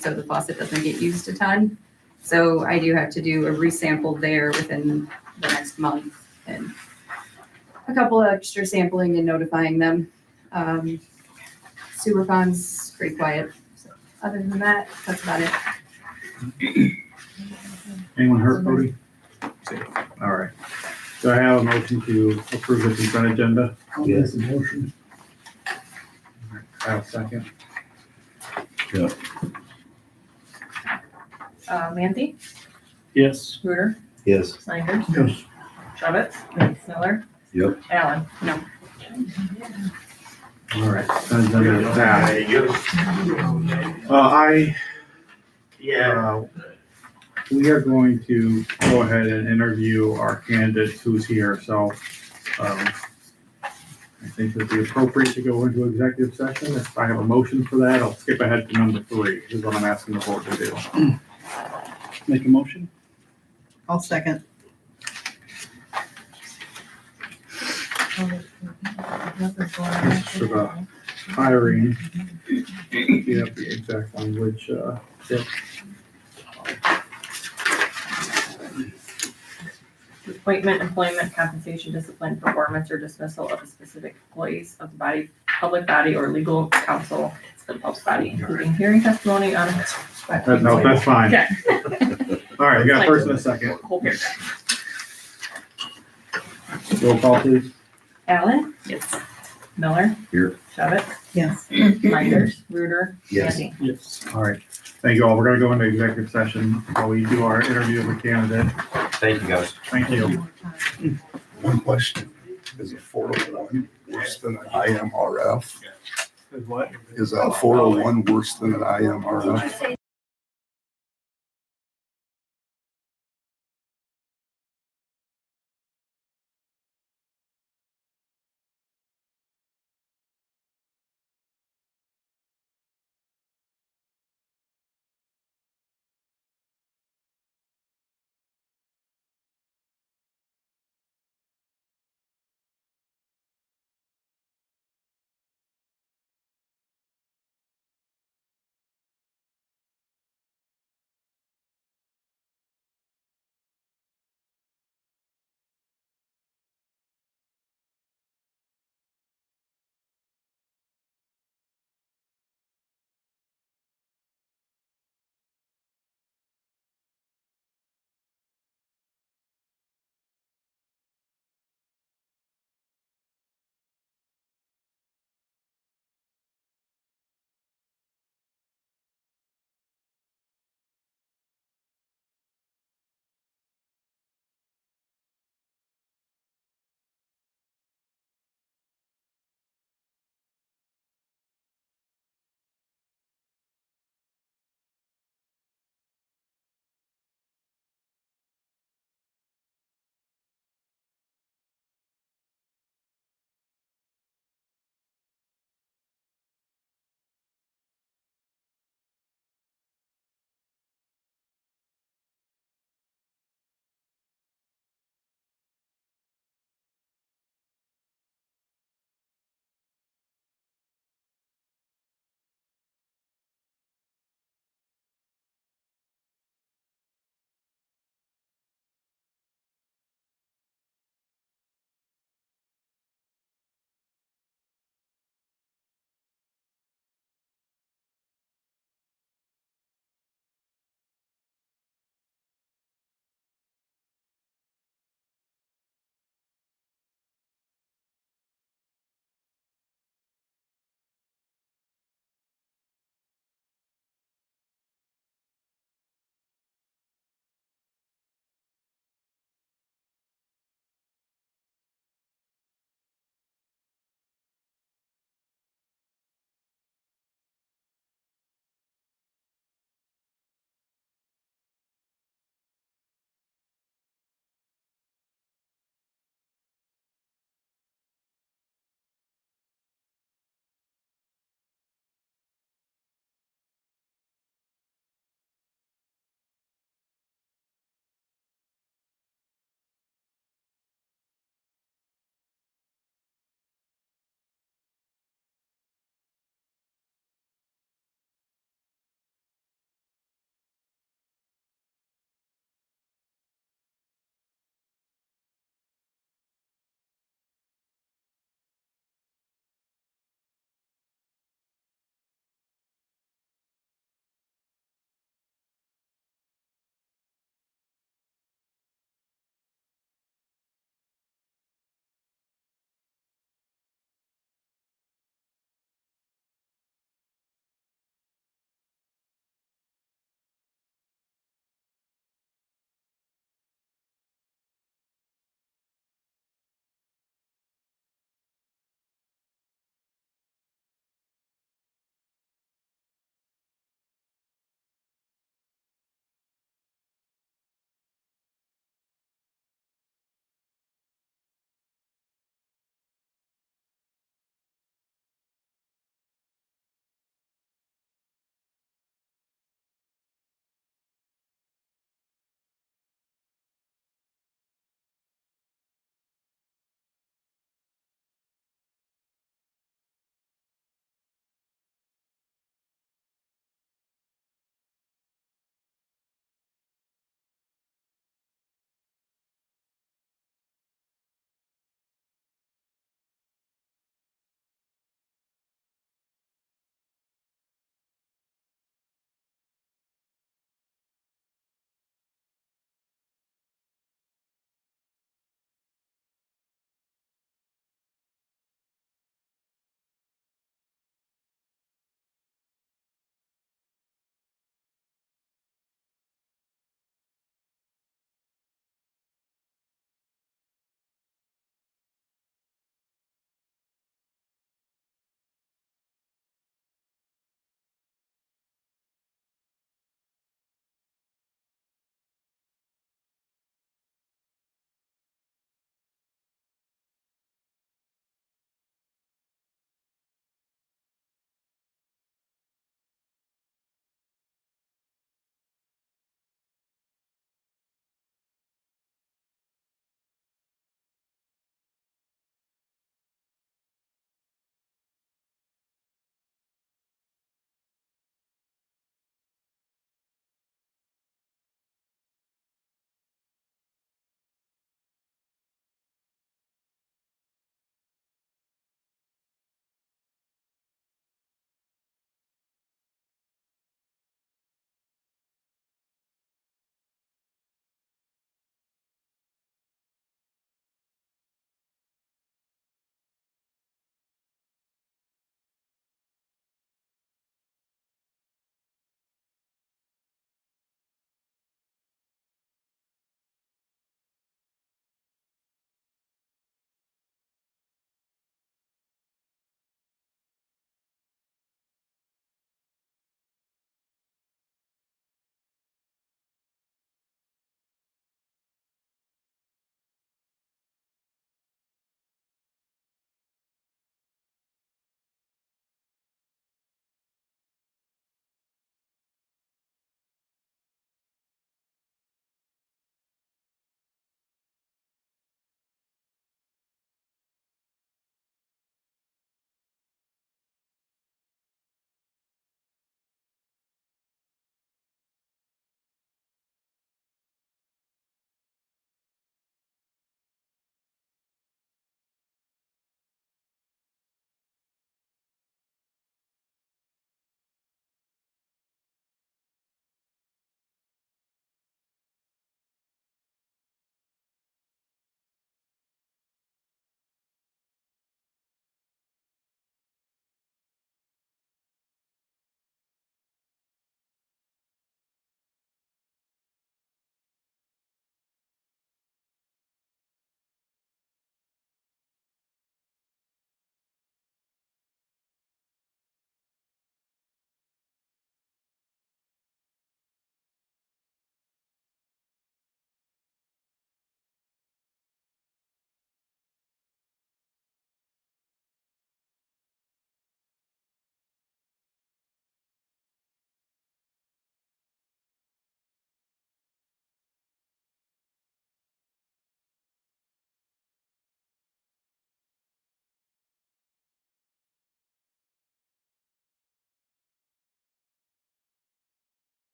So the faucet doesn't get used a ton. So I do have to do a resample there within the next month and a couple of extra sampling and notifying them. Sewer pond's pretty quiet. So other than that, that's about it. Anyone hurt, Cody? All right. Do I have a motion to approve the consent agenda? Yes. Motion. I have a second. Manthi, Yes. Ruder, Yes. Snyder, Yes. Shavitz, Miller. Yep. Allen. No. All right. Consent agenda is passed. We are going to go ahead and interview our candidate who's here, so, I think it'd be appropriate to go into executive session. If I have a motion for that, I'll skip ahead to number 3, is what I'm asking the board to do. Make a motion? I'll second. For the hiring, you have the exact language, yeah. Appointment, employment, compensation, discipline, performance, or dismissal of a specific employees of the body, public body, or legal counsel for the public body, including hearing testimony on. No, that's fine. Okay. All right, we got a first and a second. Whole paragraph. Roll call, please. Allen? Yes. Miller? Here. Shavitz? Yes. Minders? Ruder? Yes. Mandy? Yes. All right, thank you all. We're gonna go into executive session while we do our interview of a candidate. Thank you, guys. Thank you. One question, is a 401 worse than an IMRF? Is what? Is a 401 worse than an IMRF?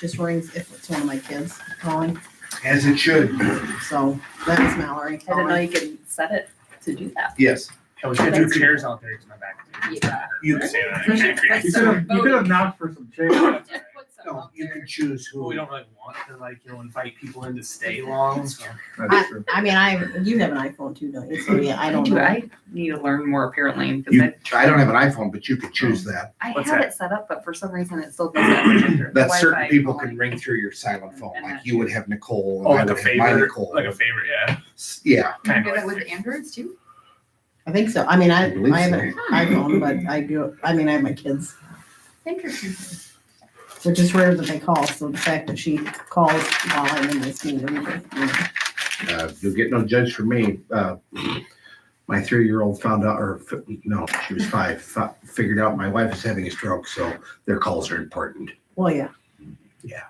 just rings if it's one of my kids calling. As it should. So that was Mallory I didn't know calling. you could set it to do that. Yes. I was gonna do chairs out there, 'cause my back. Yeah. You can say that. We should put some You could have knocked for some chairs. Just put some No, up you there. can choose Well, who. we don't really want to invite people in to stay long, so. That's true. I mean, you have an iPhone too, don't you? So yeah, I don't Do know. I need to learn more apparently, because You, I don't have an iPhone, but you could choose that. I What's have that? it set up, but for some reason it still does that. That certain Wi-Fi people calling. can ring through your silent phone, And like that you would too. have Nicole. Oh, and like I a would have my favorite, Nicole. like a favorite, yeah. Yeah. Can I get it with Androids too? I think so. I mean, I I believe have so. an iPhone, but I have my kids, Interesting. which is rare that they call. So the fact that she calls while I'm in this meeting, You'll get no judge from me. My 3-year-old found out, no, she was 5, figured out my wife is having a stroke, so their calls are important. well, yeah. Yeah.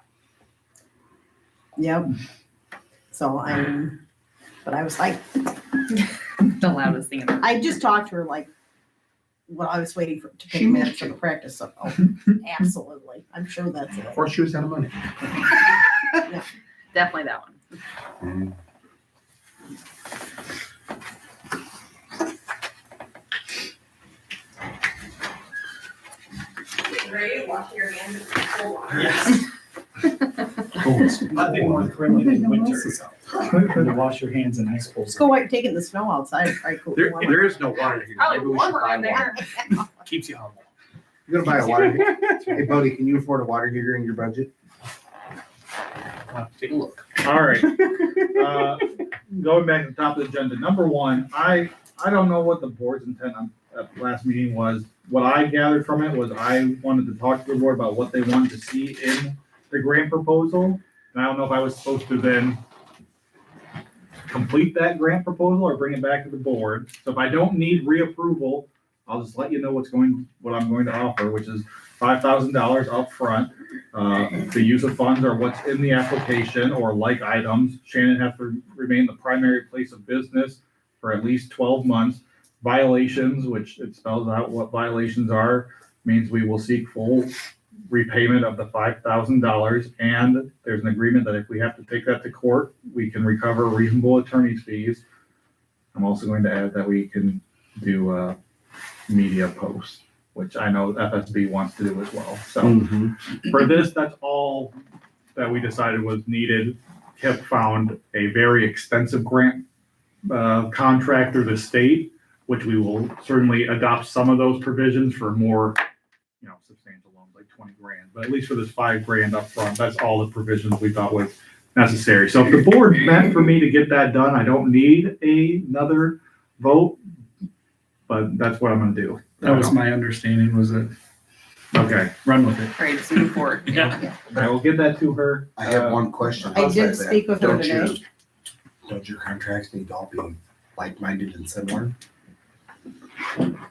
Yep. So but I was like, The loudest thing in the I just talked to her like, when I was waiting to She pick minutes missed for you. the practice. So, absolutely. I'm sure that's it. Or she was out of money. Definitely that one. Ready? Wash your hands. Yes. Nothing more criminal than winter. You wash your hands in ice Let's cold. go while taking the snow outside. It's probably cool. There is no water here. Probably Maybe we should warmer buy in one. there. Keeps you humble. You're gonna buy a water heater? Hey, buddy, can you afford a water heater in your budget? Take a look. All right. Going back to the top of the agenda, number one, I don't know what the board's intent on at the last meeting was. What I gathered from it was I wanted to talk to the board about what they wanted to see in the grant proposal. And I don't know if I was supposed to then complete that grant proposal or bring it back to the board. So if I don't need reapproval, I'll just let you know what I'm going to offer, which is $5,000 upfront. The use of funds are what's in the application or like items. Shannon has to remain the primary place of business for at least 12 months. Violations, which it spells out what violations are, means we will seek full repayment of the $5,000. And there's an agreement that if we have to take that to court, we can recover reasonable attorney's fees. I'm also going to add that we can do media posts, which I know FSB wants to do as well. So for this, that's all that we decided was needed. Kip found a very extensive grant contract through the state, which we will certainly adopt some of those provisions for more, substantial loans, like 20 grand. But at least for this $5,000 up front, that's all the provisions we thought was necessary. So if the board meant for me to get that done, I don't need another vote, but that's what I'm gonna do. That was my understanding, was that, Okay, run with it. All right, just move forward. Yeah. I will get that to her. I have one question. I outside did of that. speak with her Don't today. Don't your contracts need to all be like-minded and similar?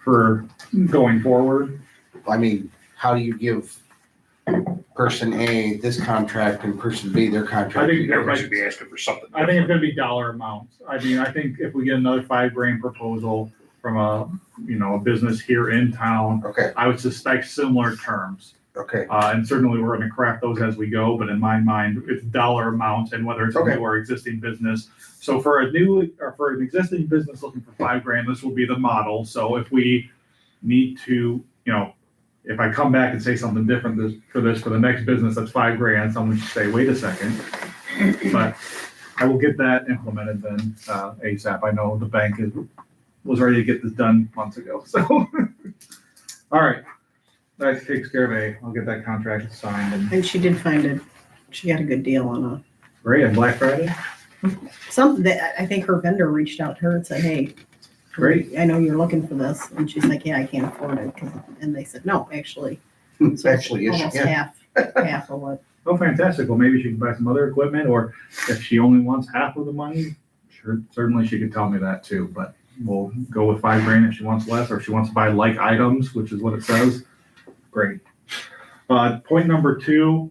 For going forward. I mean, how do you give person A this contract and person B their contract? I think Everybody should be asking for something. I think it's gonna be dollar amounts. I mean, I think if we get another $5,000 proposal from a business here in town, Okay, I would suspect similar terms. okay, And certainly we're gonna craft those as we go, but in my mind, it's dollar amounts and whether it's a Okay. new or existing business. So for an existing business looking for $5,000, this will be the model. So if we need to, if I come back and say something different for the next business, that's $5,000, someone should say, wait a second. But I will get that implemented then, ASAP. I know the bank was ready to get this done months ago, so. All right, that takes care of A. I'll get that contract signed and, And she did find it. She got a good deal on great, and Black Friday, something that I think her vendor reached out to her and said, hey, great. I know you're looking for this. And she's like, yeah, I can't afford it. And they said, no, actually. So actually, yes, almost you can. half of what. Oh, fantastic. Well, maybe she can buy some other equipment, or if she only wants half of the money, sure, certainly she could tell me that too, but we'll go with $5,000 if she wants less, or if she wants to buy like items, which is what it says. Great. Point number 2,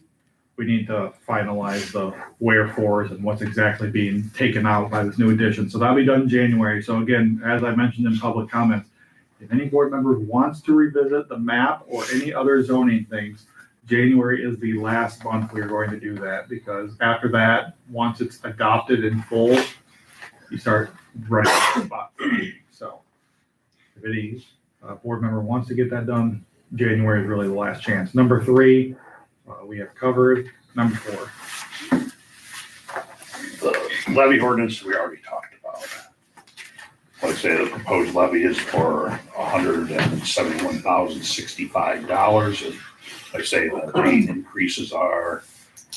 we need to finalize the wherefores and what's exactly being taken out by this new addition. So that'll be done in January. So again, as I mentioned in public comments, if any board member wants to revisit the map or any other zoning things, January is the last month we are going to do that, because after that, once it's adopted in full, you start running out of spot. So if any board member wants to get that done, January is really the last chance. Number 3, we have covered. Number 4. The levy ordinance, we already talked about. Like I say, the proposed levy is for $171,065. And like I say, the main increases are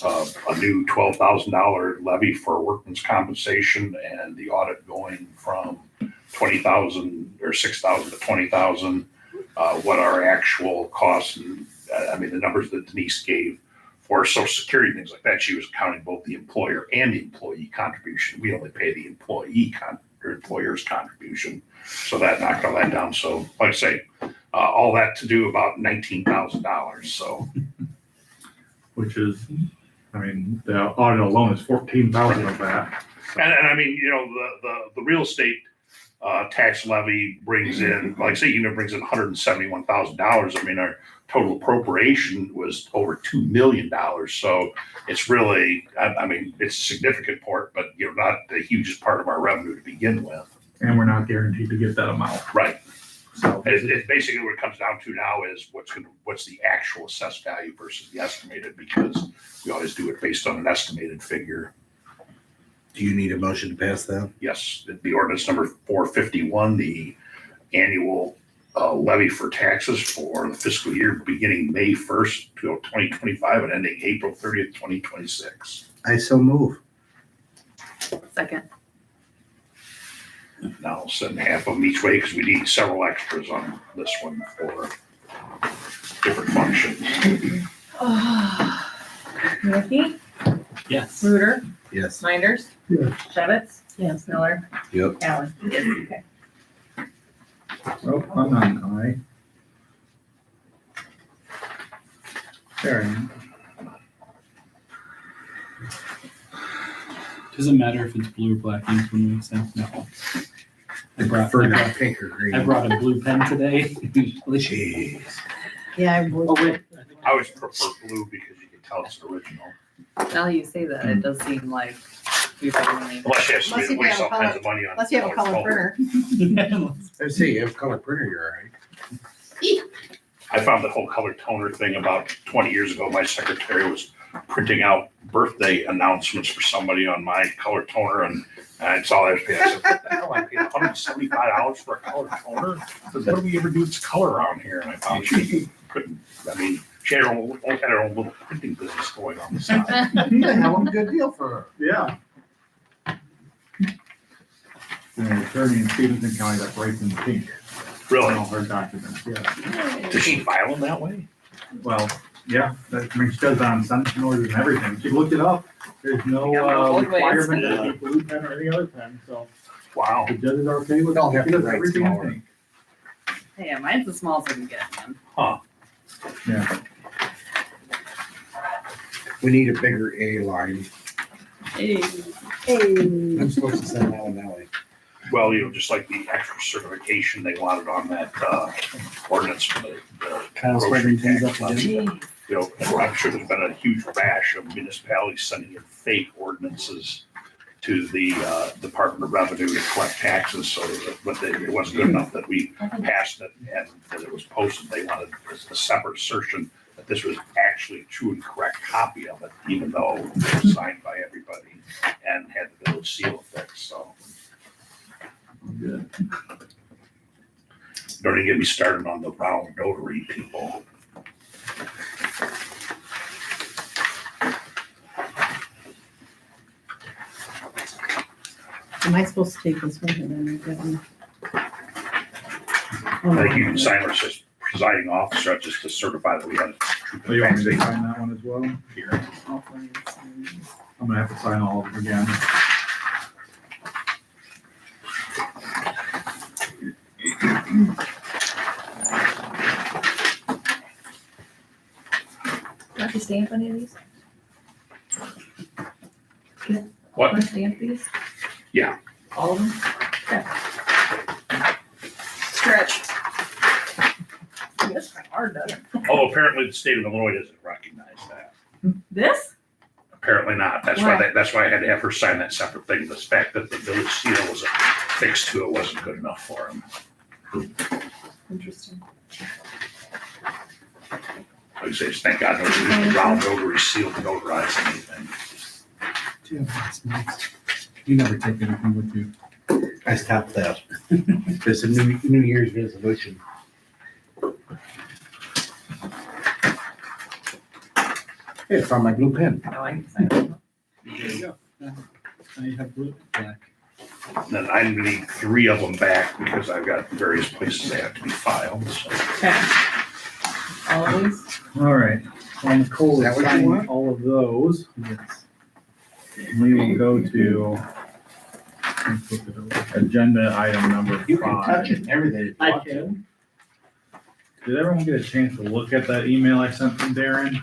a new $12,000 levy for workman's compensation, and the audit going from 20,000 or 6,000 to 20,000. What our actual costs, and I mean, the numbers that Denise gave for Social Security, things like that, she was counting both the employer and the employee contribution. We only pay the employer's contribution. So that knocked all that down. So like I say, all that to do about $19,000. So, Which is, I mean, the audit alone is 14,000 of that. and I mean, you know, the real estate tax levy brings in, like I say, brings in $171,000. I mean, our total appropriation was over $2 million. So it's really, I mean, it's a significant part, but not the hugest part of our revenue to begin with. And we're not guaranteed to get that amount. Right. So It basically what it comes down to now is what's the actual assessed value versus the estimated, because we always do it based on an estimated figure. Do you need a motion to pass that? Yes, the ordinance number 451, the annual levy for taxes for the fiscal year beginning May 1st, 2025 and ending April 30th, 2026. I so move. Second. Now I'll send half of them each way because we need several extras on this one for different functions. Mickey, Yes. Reuter, Yes. Minders. Yes. Shevitz, Yes. Miller, Yep. Allen. Yes, okay. Oh, I'm not an aye. There. Does it matter if it's blue or black ink when we accept? No. I Prefer not pink or green. brought a blue pen today. Jeez. Yeah, I would. Oh, wait. I always prefer blue because you can tell it's the original. Now you say that, it does seem like we've only. Unless you have Unless you to waste have all a color- kinds of money on. Unless you have a color photo. printer. I see, you have color printer, you're all right. I found the whole color toner thing about 20 years ago. My secretary was printing out birthday announcements for somebody on my color toner, and I saw that. I said, what the hell? I paid $175 for a color toner? I said, what do we ever do with color around here? And I found she couldn't, I mean, she had only had her own little printing business going on the side. Hell of a good deal for her. Yeah. The attorney in Stevenson County that writes in pink. Really? All her documents, yeah. Does she file them that way? Well, yeah, I mean, she does that on sentencing orders and everything. She looked it up. There's no Yeah, both ways. requirement to have a blue pen or any other pen, so Wow. the judges are okay with Don't have it. She to does write everything in smaller. pink. Yeah, mine's the smallest I can get, man. Yeah. We need a bigger A line. Hey. I'm supposed to send that one that way. Well, just like the extra certification they wanted on that ordinance for the Kyle's grocery writing things tax up levy. again. I'm sure there's been a huge rash of municipalities sending in fake ordinances to the Department of Revenue to collect taxes, so that, but it wasn't good enough that we passed it and that it was posted. They wanted a separate assertion that this was actually a true and correct copy of it, even though it was signed by everybody and had the village seal affixed, so. Good. Don't even get me started on the round notary people. Am I supposed to take this one and then make that one? I think you can sign where it says presiding officer, just to certify that we had. So you want me to sign that one as well? Here. I'm gonna have to sign all of them again. Want to stamp any of these? What? Want to stamp these? Yeah. All of them? Okay. Stretch. That's kind of hard, doesn't it? Although apparently the state of Illinois doesn't recognize This? Apparently not. That's why I had to have her sign that separate thing. The fact that the village seal was affixed to it wasn't good enough for him. Interesting. Like I say, just thank God no round rotary seal to notarize anything. You never take anything with you. I stopped that. It's a New Year's resolution. Hey, I found my blue pen. No, I can sign it. There you go. Now you have blue, black. Then I need 3 of them back because I've got various places they have to be filed, so. Okay. All of these? All right, so Nicole Is that is what you signing want? all of those. Yes. We will go to agenda item number You can touch 5. it and everything. I can. Did everyone get a chance to look at that email I sent from Darren,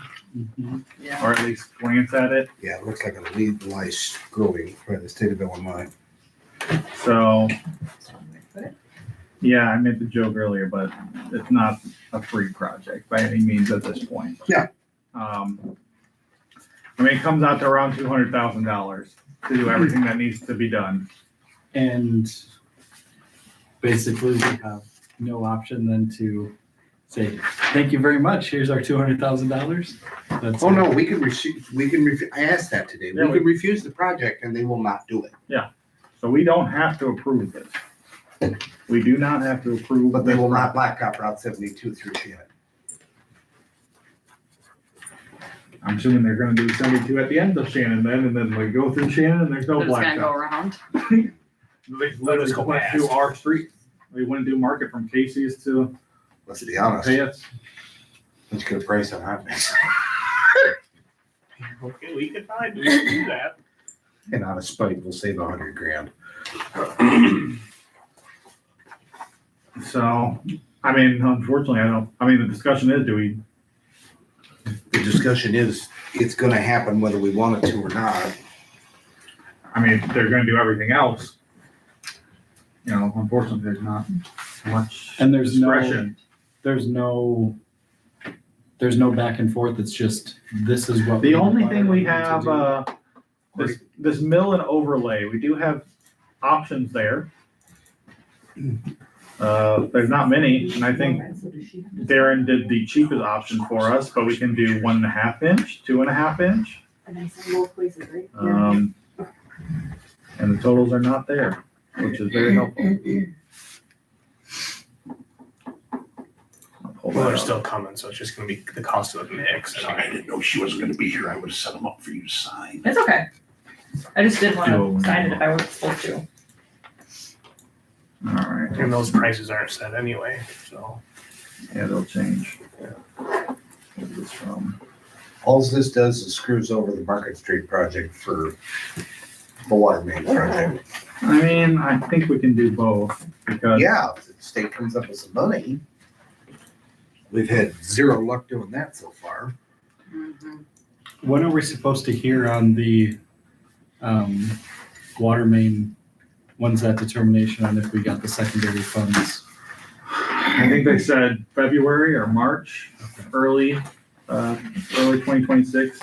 Yeah. or at least glance at it? Yeah, it looks like a legalized growing by the state of Illinois. So, yeah, I made the joke earlier, but it's not a free project by any means at this point. Yeah. I mean, it comes out to around $200,000 to do everything that needs to be done. And basically, we have no option than to say, thank you very much, here's our $200,000. That's Oh, no, we can I asked that today. Yeah, We can refuse the project and they will not do it. So we don't have to approve this. We do not have to approve. But they this will not project. blacktop Route 72 through Shannon. I'm assuming they're gonna do 72 at the end of Shannon then, and then we go through Shannon and there's no They're just gonna go blacktop. around. They literally go went past. through our street. We wouldn't do market from Casey's to Let's be honest. Payette's. Let's get a price on hot mix. Okay, we can do that. And out of spite, we'll save $100,000. So, I mean, unfortunately, the discussion is, The discussion is, it's gonna happen whether we want it to or not. they're gonna do everything else. You know, unfortunately, there's not much And there's discretion. there's no back and forth, it's just, this is what. The only thing we require you to have, do. this mill and overlay, we do have options there. There's not many, and I think Darren did the cheapest option for us, but we can do 1.5 inch, 2.5 inch. And the totals are not there, which is very helpful. I'll pull Well, that they're up. still coming, so it's just gonna be the cost of the mix. Sorry, I didn't know she wasn't gonna be here. I would have set them up for you to sign. It's okay. I just did No. want to sign it if I wasn't supposed to. All right, And those prices aren't set anyway, so. yeah, they'll change. Where's this from? All this does is screws over the Market Street project for the water main project. I think we can do both, because Yeah, if the state comes up with some money. We've had zero luck doing that so far. When are we supposed to hear on the water main? When's that determination on if we got the secondary funds? I think they said February or March, early 2026,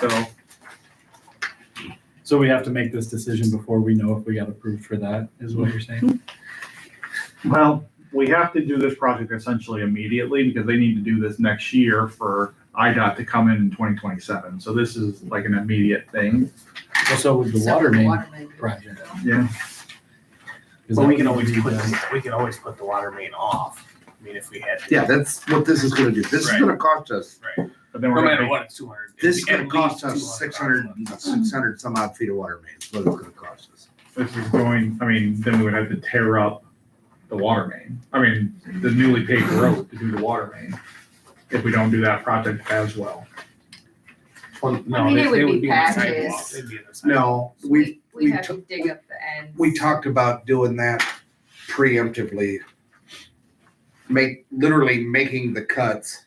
So we have to make this decision before we know if we got approved for that, is what you're saying? well, we have to do this project essentially immediately because they need to do this next year for IDOT to come in 2027. So this is like an immediate thing. So with the water main project. Yeah. But we can always put the water main off. I mean, if we had. to. Yeah, that's what this is gonna do. This is Right. gonna cost us, But then No we're matter gonna what, it's 200. this is gonna At cost least us 200. 600 some odd feet of water main. That's what it's gonna cost us. this is going, then we would have to tear up the water main. The newly paved road to do the water main, if we don't do that project as well. Well, no, I mean, they- it would they be in the patches. sidewalk. They'd be in the sidewalk. No, we We have to dig up the ends. we talked about doing that preemptively. Literally making the cuts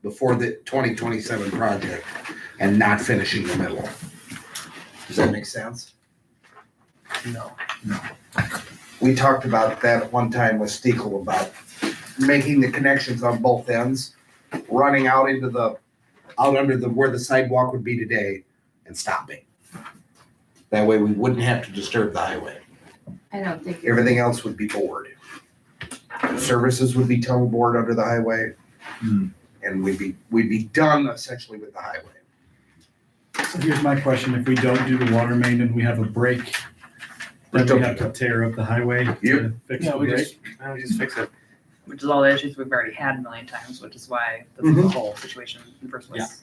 before the 2027 project and not finishing the middle. Does that make sense? No. We talked about that at one time with Steecle about making the connections on both ends, running out into the out under where the sidewalk would be today and stopping. That way we wouldn't have to disturb the highway. I don't think. Everything else would be bored. Services would be tunnel bored under the highway. And we'd be done essentially with the highway. So here's my question, if we don't do the water main and we have a break, then we have to tear up the highway to fix the we break? just fix it. Which is all the issues we've already had a million times, which is why this is the whole situation in the first place.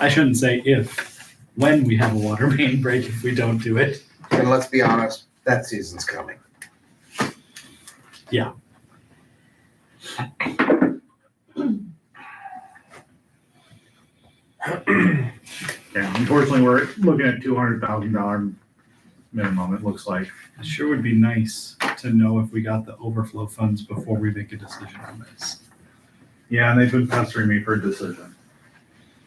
I shouldn't say if, when we have a water main break if we don't do it. And let's be honest, that season's coming. Yeah. Yeah, unfortunately, we're looking at $200,000 minimum, it looks like. It sure would be nice to know if we got the overflow funds before we make a decision on this. Yeah, and they've been pestering me for a decision.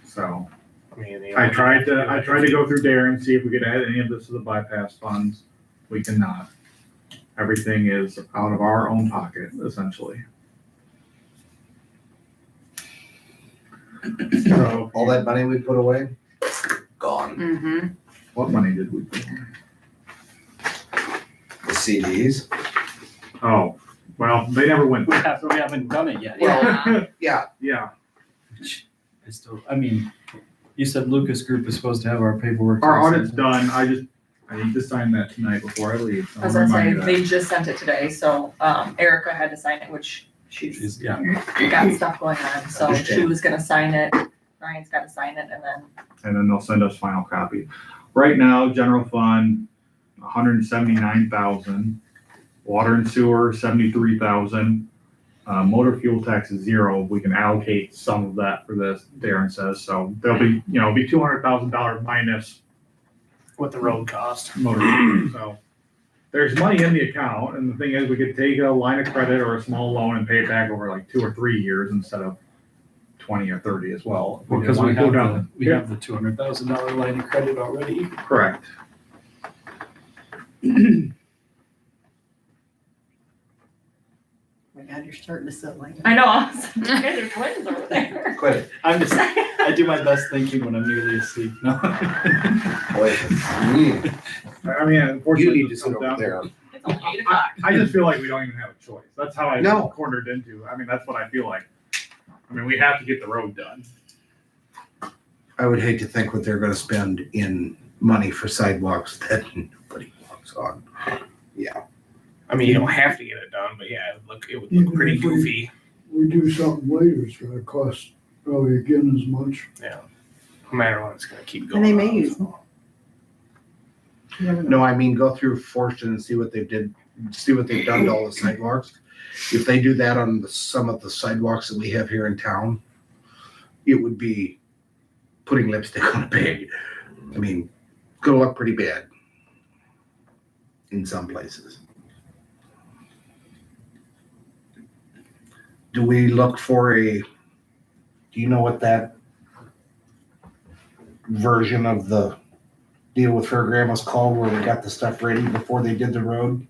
So I mean, I tried to go through Darren and see if we could add any of this to the bypass funds. We cannot. Everything is out of our own pocket, essentially. So, All that money we put away, gone. Mm-hmm. what money did we put in? The CDs. Oh, well, they never went. We haven't done it yet. Yeah. Yeah, Yeah, I mean, you said Lucas Group is supposed to have our paperwork. our audit's done. I need to sign that tonight before I leave. So I was I'll gonna say, remind you they just sent it today, so, Erica had to sign it, which she's Yeah. got stuff going on, so she Understand. was gonna sign it. Ryan's gotta sign it, and then and then they'll send us final copy. Right now, general fund, 179,000. Water and sewer, 73,000. Motor fuel tax is 0. We can allocate some of that for this, Darren says. So there'll be, be $200,000 minus what the road cost. motor fuel. So there's money in the account, and the thing is, we could take a line of credit or a small loan and pay it back over like 2 or 3 years instead of 20 or 30 as well. If Because wanna we go have down we have the $200,000 line of credit already. Correct. My God, you're starting to sit like. I know, you guys are twins over there. quit it. I do my best thinking when I'm nearly asleep. No. Boy, I mean, you unfortunately, need to sit over there. It's only 8 o'clock. I just feel like we don't even have a choice. That's how I No. cornered into. I mean, that's what I feel like. I mean, we have to get the road done. I would hate to think what they're gonna spend in money for sidewalks that nobody walks on. Yeah. I mean, you don't have to get it done, but yeah, it would look pretty goofy. We do something later, it's gonna cost probably again as much. No matter what, it's gonna keep going. And they may on, use so. You never know. No, I mean, go through Fortune and see what they've done to all the sidewalks. If they do that on some of the sidewalks that we have here in town, it would be putting lipstick on a pig. I mean, it's gonna look pretty bad in some places. Do we look for do you know what that version of the deal with her grandma's called where we got the stuff ready before they did the road?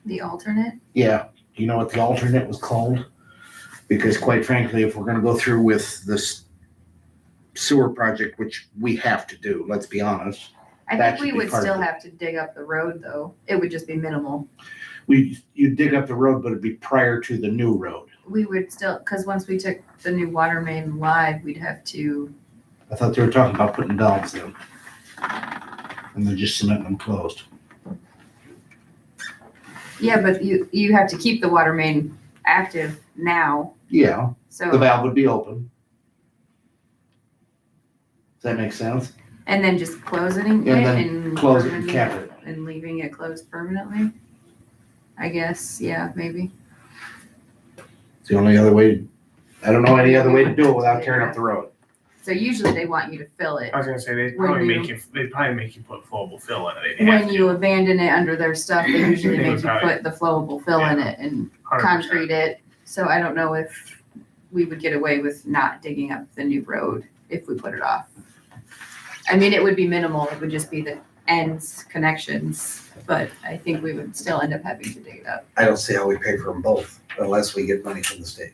The alternate? Yeah, do you know what the alternate was called? Because quite frankly, if we're gonna go through with this sewer project, which we have to do, let's be honest. I That think we should be would part of still it. have to dig up the road though. It would just be minimal. You dig up the road, but it'd be prior to the new road. We would still, because once we took the new water main live, we'd have to, I thought they were talking about putting valves in. And they're just cementing them closed. yeah, but you have to keep the water main active now, Yeah, the so, valve would be open. Does that make sense? and then just closing it then and. close it and permanently- cap it. And leaving it closed permanently? I guess, yeah, maybe. It's the only other way, I don't know any other way to do it without tearing up the road. So usually they want you to fill it. I was gonna say, they'd When probably you- they'd probably make you put flowable fill in it. They'd have When to. you abandon it under their stuff, they usually They make would you probably- put the flowable fill in it and 100%. concrete it. So I don't know if we would get away with not digging up the new road if we put it off. I mean, it would be minimal, it would just be the ends connections, but I think we would still end up having to dig it up. I don't see how we pay for them both unless we get money from the state.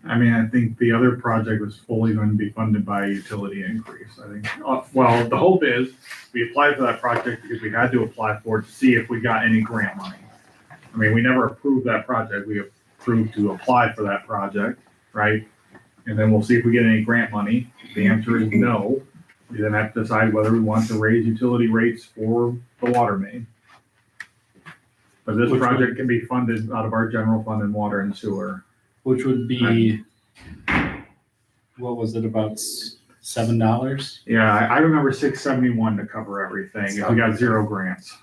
I mean, I think the other project was fully going to be funded by a utility increase. I think, well, the hope is we applied for that project because we had to apply for it to see if we got any grant money. I mean, we never approved that project. We approved to apply for that project, right? And then we'll see if we get any grant money. If the answer is no, we then have to decide whether we want to raise utility rates for the water main. But this Which project one? can be funded out of our general fund in water and sewer. Which would be, what was it, about $7? Yeah, I remember 671 to cover everything if we got 0 grants.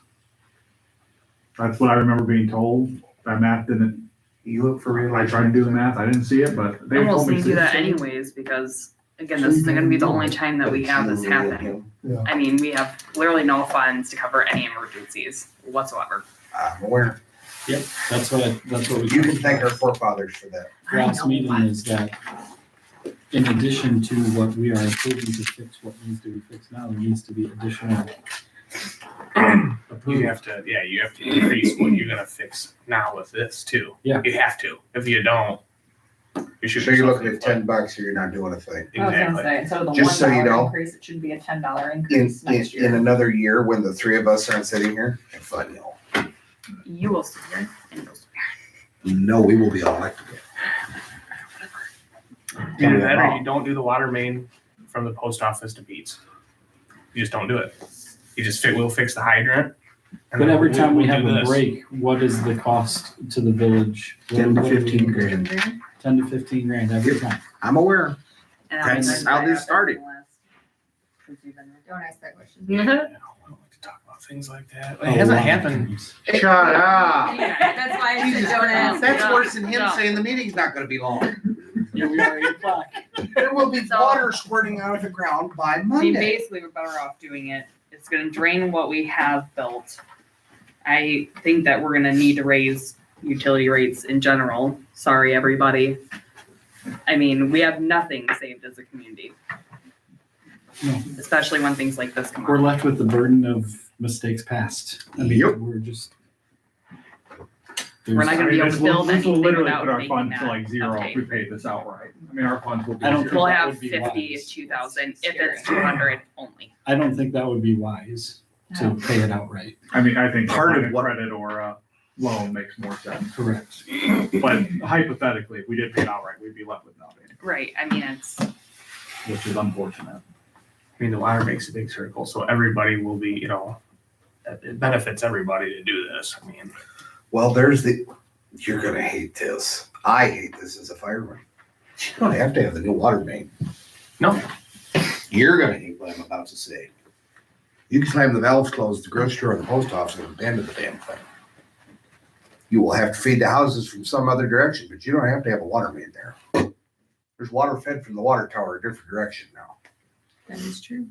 That's what I remember being told. That math didn't, You look for real. I tried to do the math, I didn't see it, but they Almost told me. need to do that 671. anyways, because again, this isn't gonna be the only time that we have this happen. Yeah. I mean, we have literally no funds to cover any emergencies whatsoever. I'm aware. That's what we. You can thank our forefathers for that. Last meeting is that in addition to what we are approving to fix what needs to be fixed now, there needs to be additional. You have to increase what you're gonna fix now with this too. Yeah. You have to. If you don't, you should. So you're looking at $10 or you're not doing a thing. I was gonna Exactly. say, instead of the Just so you $1 know, increase, it should be a $10 In, increase next in year. another year, when the three of us aren't sitting here, have fun, y'all. You will sit here and you'll sit No, we will be elected. Either that or you don't do the water main from the post office to Pete's. You just don't do it. You just we'll fix the hydrant. and But then every time we we'll have do a this. break, what is the cost to the village? 10 to What do we 15 do? grand. 10 to 15 grand every time. I'm aware. And I mean, That's I how have this been started. the last- since you've been there. Don't ask that question. I don't like to talk about things like that. It A hasn't lot of happened. times. Shut up. That's why I said don't ask. That's No, worse than him no. saying the meeting's not gonna be long. Here we are, 8:00. There will be So- water squirting out of the ground by I mean, Monday. basically, we're better off doing it. It's gonna drain what we have built. I think that we're gonna need to raise utility rates in general. Sorry, everybody. I mean, we have nothing saved as a community. No. Especially when things like this come We're up. left with the burden of mistakes past. I mean, Yep. we're just. We're not there's- gonna be able to build This will anything literally without put our making funds to that like 0 if update. we pay this outright. I mean, our funds will be. I don't 0. We'll that have would be 50, wise. 2,000, if it's 200 only. I don't think that would be wise to pay it outright. I mean, I think Part part of of what- credit or a loan makes more sense. Correct. But hypothetically, if we did pay it outright, we'd be left with nothing, Right, I mean, it's, which is unfortunate. I mean, the water makes a big circle, so everybody will be, it benefits everybody to do this. I mean, Well, you're gonna hate this. I hate this as a fireman. You don't have to have the new water main. no, You're gonna hate what I'm about to say. You can time the valves closed, the grocery store and the post office and abandon the damn thing. You will have to feed the houses from some other direction, but you don't have to have a water main there. There's water fed from the water tower a different direction now. that is true.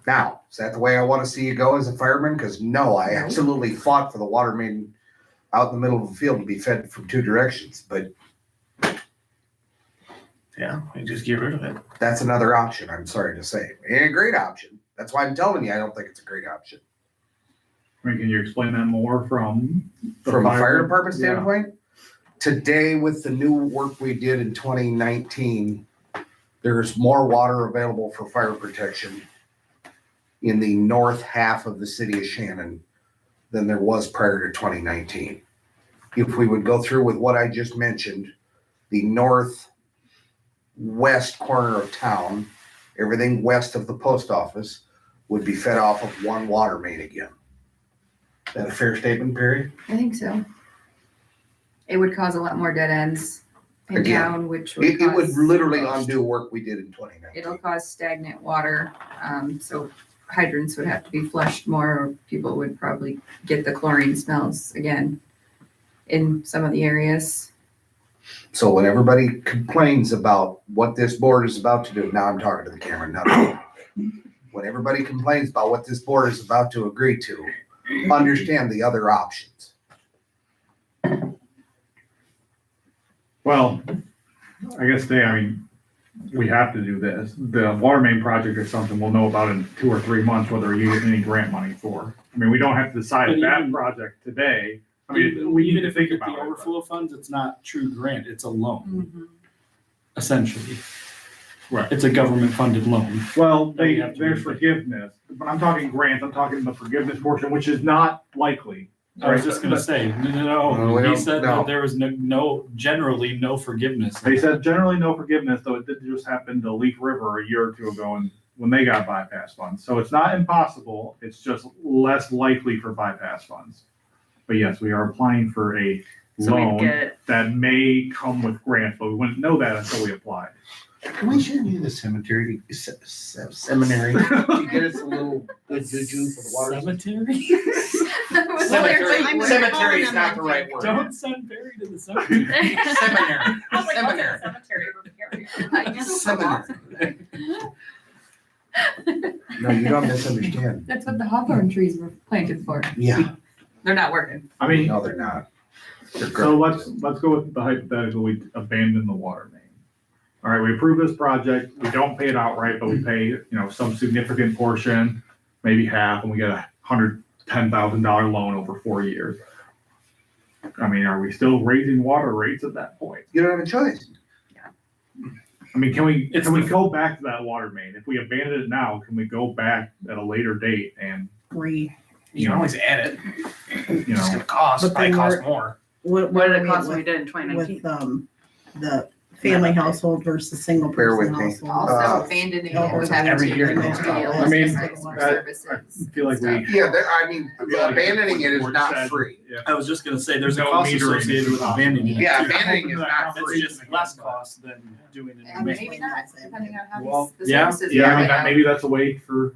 Now, is that the way I want to see you go as a fireman? Because no, I absolutely fought for the water main out in the middle of the field to be fed from 2 directions, but yeah, you just get rid of it. that's another option, I'm sorry to say. Ain't a great option. That's why I'm telling you, I don't think it's a great option. I mean, can you explain that more from? the From a fire department Yeah. standpoint, today with the new work we did in 2019, there's more water available for fire protection in the north half of the city of Shannon than there was prior to 2019. If we would go through with what I just mentioned, the northwest corner of town, everything west of the post office would be fed off of one water main again. Is that a fair statement, Perry? I think so. It would cause a lot more dead ends in Again, town, which would It would cause- literally undo work we did in 2019. It'll cause stagnant water, so hydrants would have to be flushed more, or people would probably get the chlorine smells again in some of the areas. So when everybody complains about what this board is about to do, now I'm talking to the camera, not when everybody complains about what this board is about to agree to, understand the other options. Well, I guess we have to do this. The water main project is something we'll know about in 2 or 3 months, whether you get any grant money for. I mean, we don't have to decide But that even- project today, I mean, we need Even to if we think get the about it. overflow funds, it's not true grant, it's a loan, Mm-hmm. essentially. Right. It's a government funded loan. Well, That we have to there's repay. forgiveness, but I'm talking grants, I'm talking the forgiveness portion, which is not likely. I was Right. just gonna say, No, no, we he don't- said no. that there was generally no forgiveness. They said generally no forgiveness, though it did just happen to Leaf River a year or two ago and when they got bypass funds. So it's not impossible, it's just less likely for bypass funds. But yes, we are applying for a So we loan get, that may come with grants, but we wouldn't know that until we applied. We should do the cemetery, seminary, to get us a little good juju for the water. Cemetery? Cemetery is not the right word. Don't send Barry to the cemetery. Seminary. I was like, what's Seminary. a cemetery over here? I just, Seminary. No, you don't misunderstand. that's what the hawthorn trees were planted for. Yeah. They're not working. I mean, No, they're not. They're so great. let's go with the hypothetical, we abandon the water main. All right, we approve this project, we don't pay it outright, but we pay, some significant portion, maybe half, and we get $110,000 loan over 4 years. I mean, are we still raising water rates at that point? You don't have a choice. I mean, can we It's we the- go back to that water main? If we abandon it now, can we go back at a later date and, You can always add it. you It's know, gonna cost, But probably then cost we're- more. What did it cost when we did it in twenty with, nineteen? the family household versus single Bear person with me. household. Also abandoning it was having every to year do goes with up. meals, I mean, customer I services. feel like we. stuff. Yeah, I mean, I feel like abandoning it is board not said- free. Yeah. I was just gonna say, there's a No cost metering associated with is abandoning it. Yeah, too. abandoning is not It's free. just less cost than doing it. And maybe not, depending on how Well, these, the yeah, services. Yeah, I are mean, right maybe that's a way for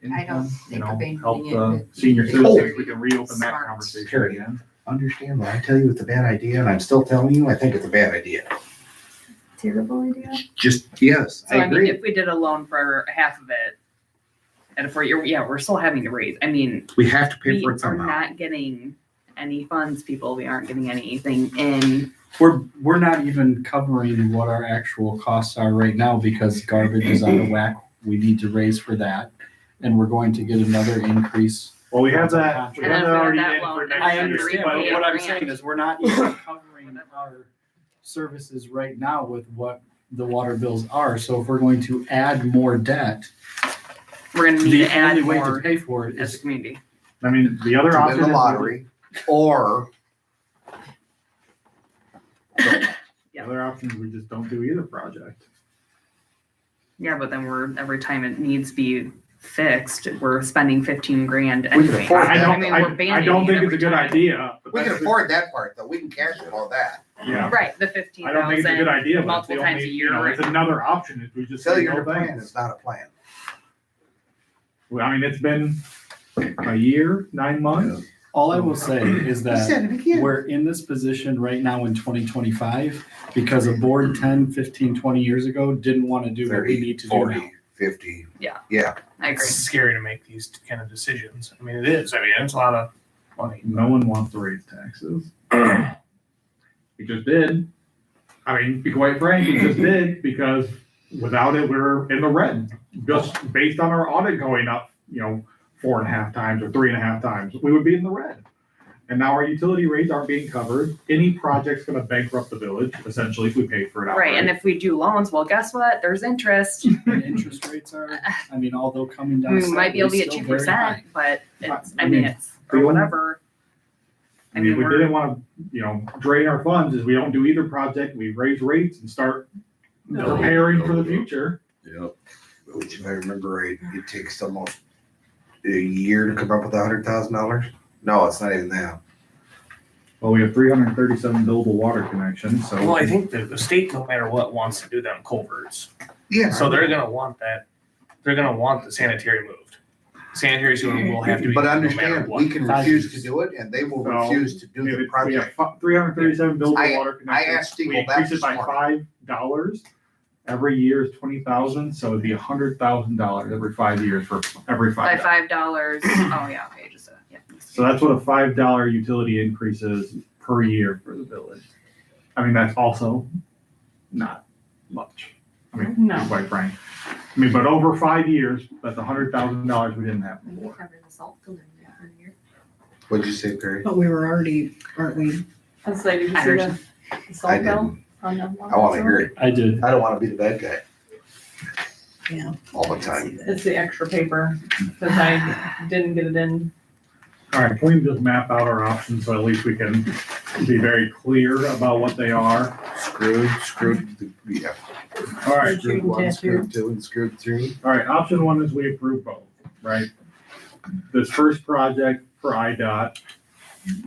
I don't income, think abandoning help it the would senior be citizens, we can reopen that smart. conversation Period. again. Understand that I tell you it's a bad idea, and I'm still telling you, I think it's a bad idea. Terrible idea. Just, yes, so I I mean, agree. if we did a loan for half of it, and if we're still having to raise, I mean, We have to pay we for it are somehow. not getting any funds, people, we aren't getting anything in. We're not even covering what our actual costs are right now because garbage is out of whack. We need to raise for that. And we're going to get another increase. Well, we have that, we And have then that if we already have that in for loan, and next then I year. understand, But but yeah, what I'm grant. saying is we're not even covering our services right now with what the water bills are. So if we're going to add more debt, We're gonna need the to add only way to more pay for it as a is community. I mean, the other To option win is. the lottery, or The other option is we just don't do either project. Yeah, but then every time it needs to be fixed, we're spending 15 grand We can anyway. afford I that. don't, mean, I we're don't abandoning think it it's a good every time. idea. but we can that's just- afford that part though. We can cash flow that. Yeah, Right, the I don't think it's a good 15,000 idea, but it's multiple the times a only, year. it's another option if we just say Failure no to plan thanks. is not a plan. Well, I mean, it's been a year, 9 months. all I will say is You that said it again. we're in this position right now in 2025 because a board 10, 15, 20 years ago didn't want to do what we 30, need to do now. 40, 50. Yeah. Yeah. I agree. It's scary to make these kind of decisions. I mean, it is. I mean, it's a lot of money. No one wants to raise taxes. We just did. I mean, to be quite frank, we just did because without it, we're in the red. Just based on our audit going up, 4.5 times or 3.5 times, we would be in the red. And now our utility rates aren't being covered. Any project's gonna bankrupt the village, essentially, if we pay for it outright. Right, and if we do loans, well, guess what? There's interest. And interest rates are, I mean, although coming down. We might be able to slightly, get still very high. 2%, but it's, I I mean, mean, it's, the or only- whatever. I mean, if we didn't wanna, drain our funds, is we don't do either project, we raise rates and start preparing for the future. Yep. Which, if I remember right, it takes almost a year to come up with $100,000. No, it's not even that. Well, we have 337 billable water connections, so. Well, I think the state, no matter what, wants to do them culverts. Yeah. So they're gonna want that. They're gonna want the sanitary moved. Sanitary sewer will have to be. But moved no matter understand, what. we can refuse to do it and they will So, refuse to do We the have project. 337 billable water I connections. asked Steve We that increase it this by morning. $5. Every year is 20,000, so it'd be $100,000 every 5 years for every By $5. $5, oh yeah, okay, just, yeah. So that's what a $5 utility increase is per year for the village. I mean, that's also not much. I mean, to No. be quite frank. I mean, but over 5 years, that's $100,000 we didn't have before. Cover the salt delivery every year. What'd you say, Perry? But we were already, aren't we? I was like, did you see the I salt bill didn't. on the I wanna hear it. I did. I don't wanna be the bad guy Yeah. all the time. It's the extra paper, because I didn't get it in. All right, can we just map out our options so at least we can be very clear about what they are? Screwed, yeah. All right, Screwed one, screwed two, and screwed three. all right, option one is we approve both, right? This first project for IDOT,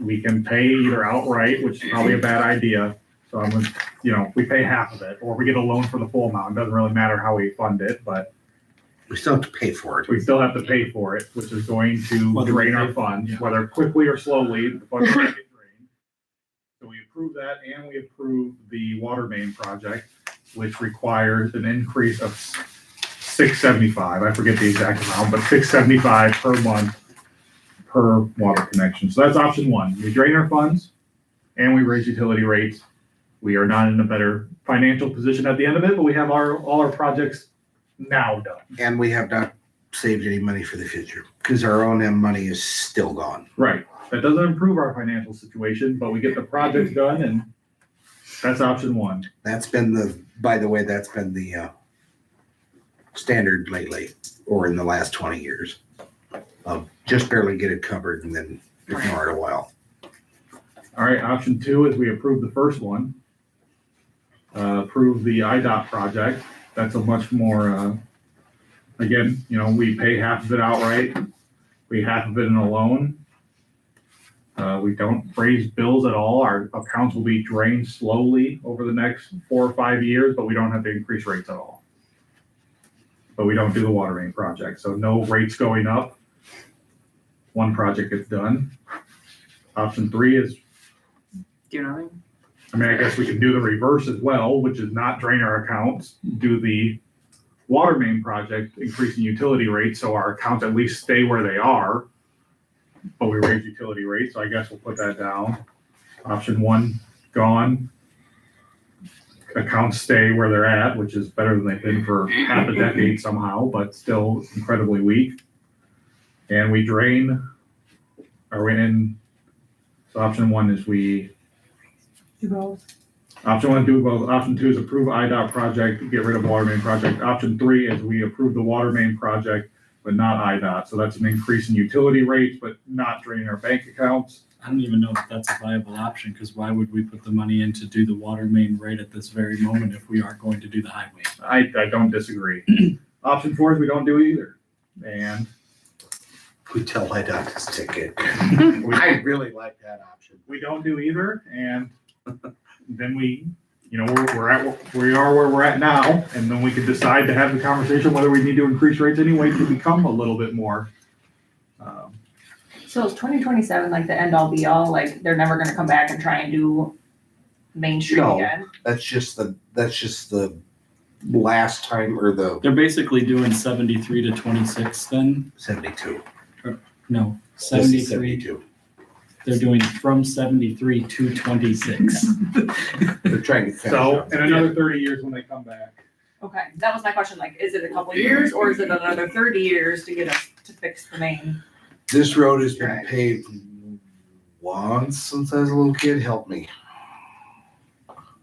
we can pay either outright, which is probably a bad idea. So I'm gonna, we pay half of it, or we get a loan for the full amount. It doesn't really matter how we fund it, but We still have to pay for it. we still have to pay for it, which is going to Whether we drain pay our for it, funds, yeah. whether quickly or slowly, the funds will get drained. So we approve that, and we approve the water main project, which requires an increase of $675. I forget the exact amount, but $675 per month per water connection. So that's option one. We drain our funds and we raise utility rates. We are not in a better financial position at the end of it, but we have all our projects now done. And we have not saved any money for the future because our O&M money is still gone. Right. That doesn't improve our financial situation, but we get the projects done, and that's option one. That's been by the way, that's been the standard lately, or in the last 20 years. Just barely get it covered and then ignore it a while. All right, option two is we approve the first one. Approve the IDOT project. That's a much more, again, we pay half of it outright. We half of it in a loan. We don't raise bills at all. Our accounts will be drained slowly over the next 4 or 5 years, but we don't have to increase rates at all. But we don't do the water main project, so no rates going up. One project gets done. Option three is, Do nothing. I guess we can do the reverse as well, which is not drain our accounts, do the water main project, increasing utility rates, so our accounts at least stay where they are, but we raise utility rates, so I guess we'll put that down. Option one, gone. Accounts stay where they're at, which is better than they've been for half a decade somehow, but still incredibly weak. And we drain, so option one is we Do both. Option one, do both. Option two is approve IDOT project, get rid of water main project. Option three is we approve the water main project, but not IDOT. So that's an increase in utility rates, but not draining our bank accounts. I don't even know if that's a viable option, because why would we put the money in to do the water main right at this very moment if we aren't going to do the highway? I don't disagree. Option four is we don't do either. And We tell IDOT to stick it. I really like that option. we don't do either. And then we we are where we're at now. And then we can decide to have the conversation whether we need to increase rates anyway to become a little bit more. So is 2027 like the end all be all? Like they're never gonna come back and try and do Main Street No. again? That's just the last time, or the They're basically doing 73 to 26 then? 72. No, This is 73. 72. They're doing from 73 to 26. They're trying to finish So up. in another 30 years when they come back. Okay, that was my question. Like, is it a couple years or is it another 30 years to get us to fix the main? This road has been Right. paved once since I was a little kid. Help me.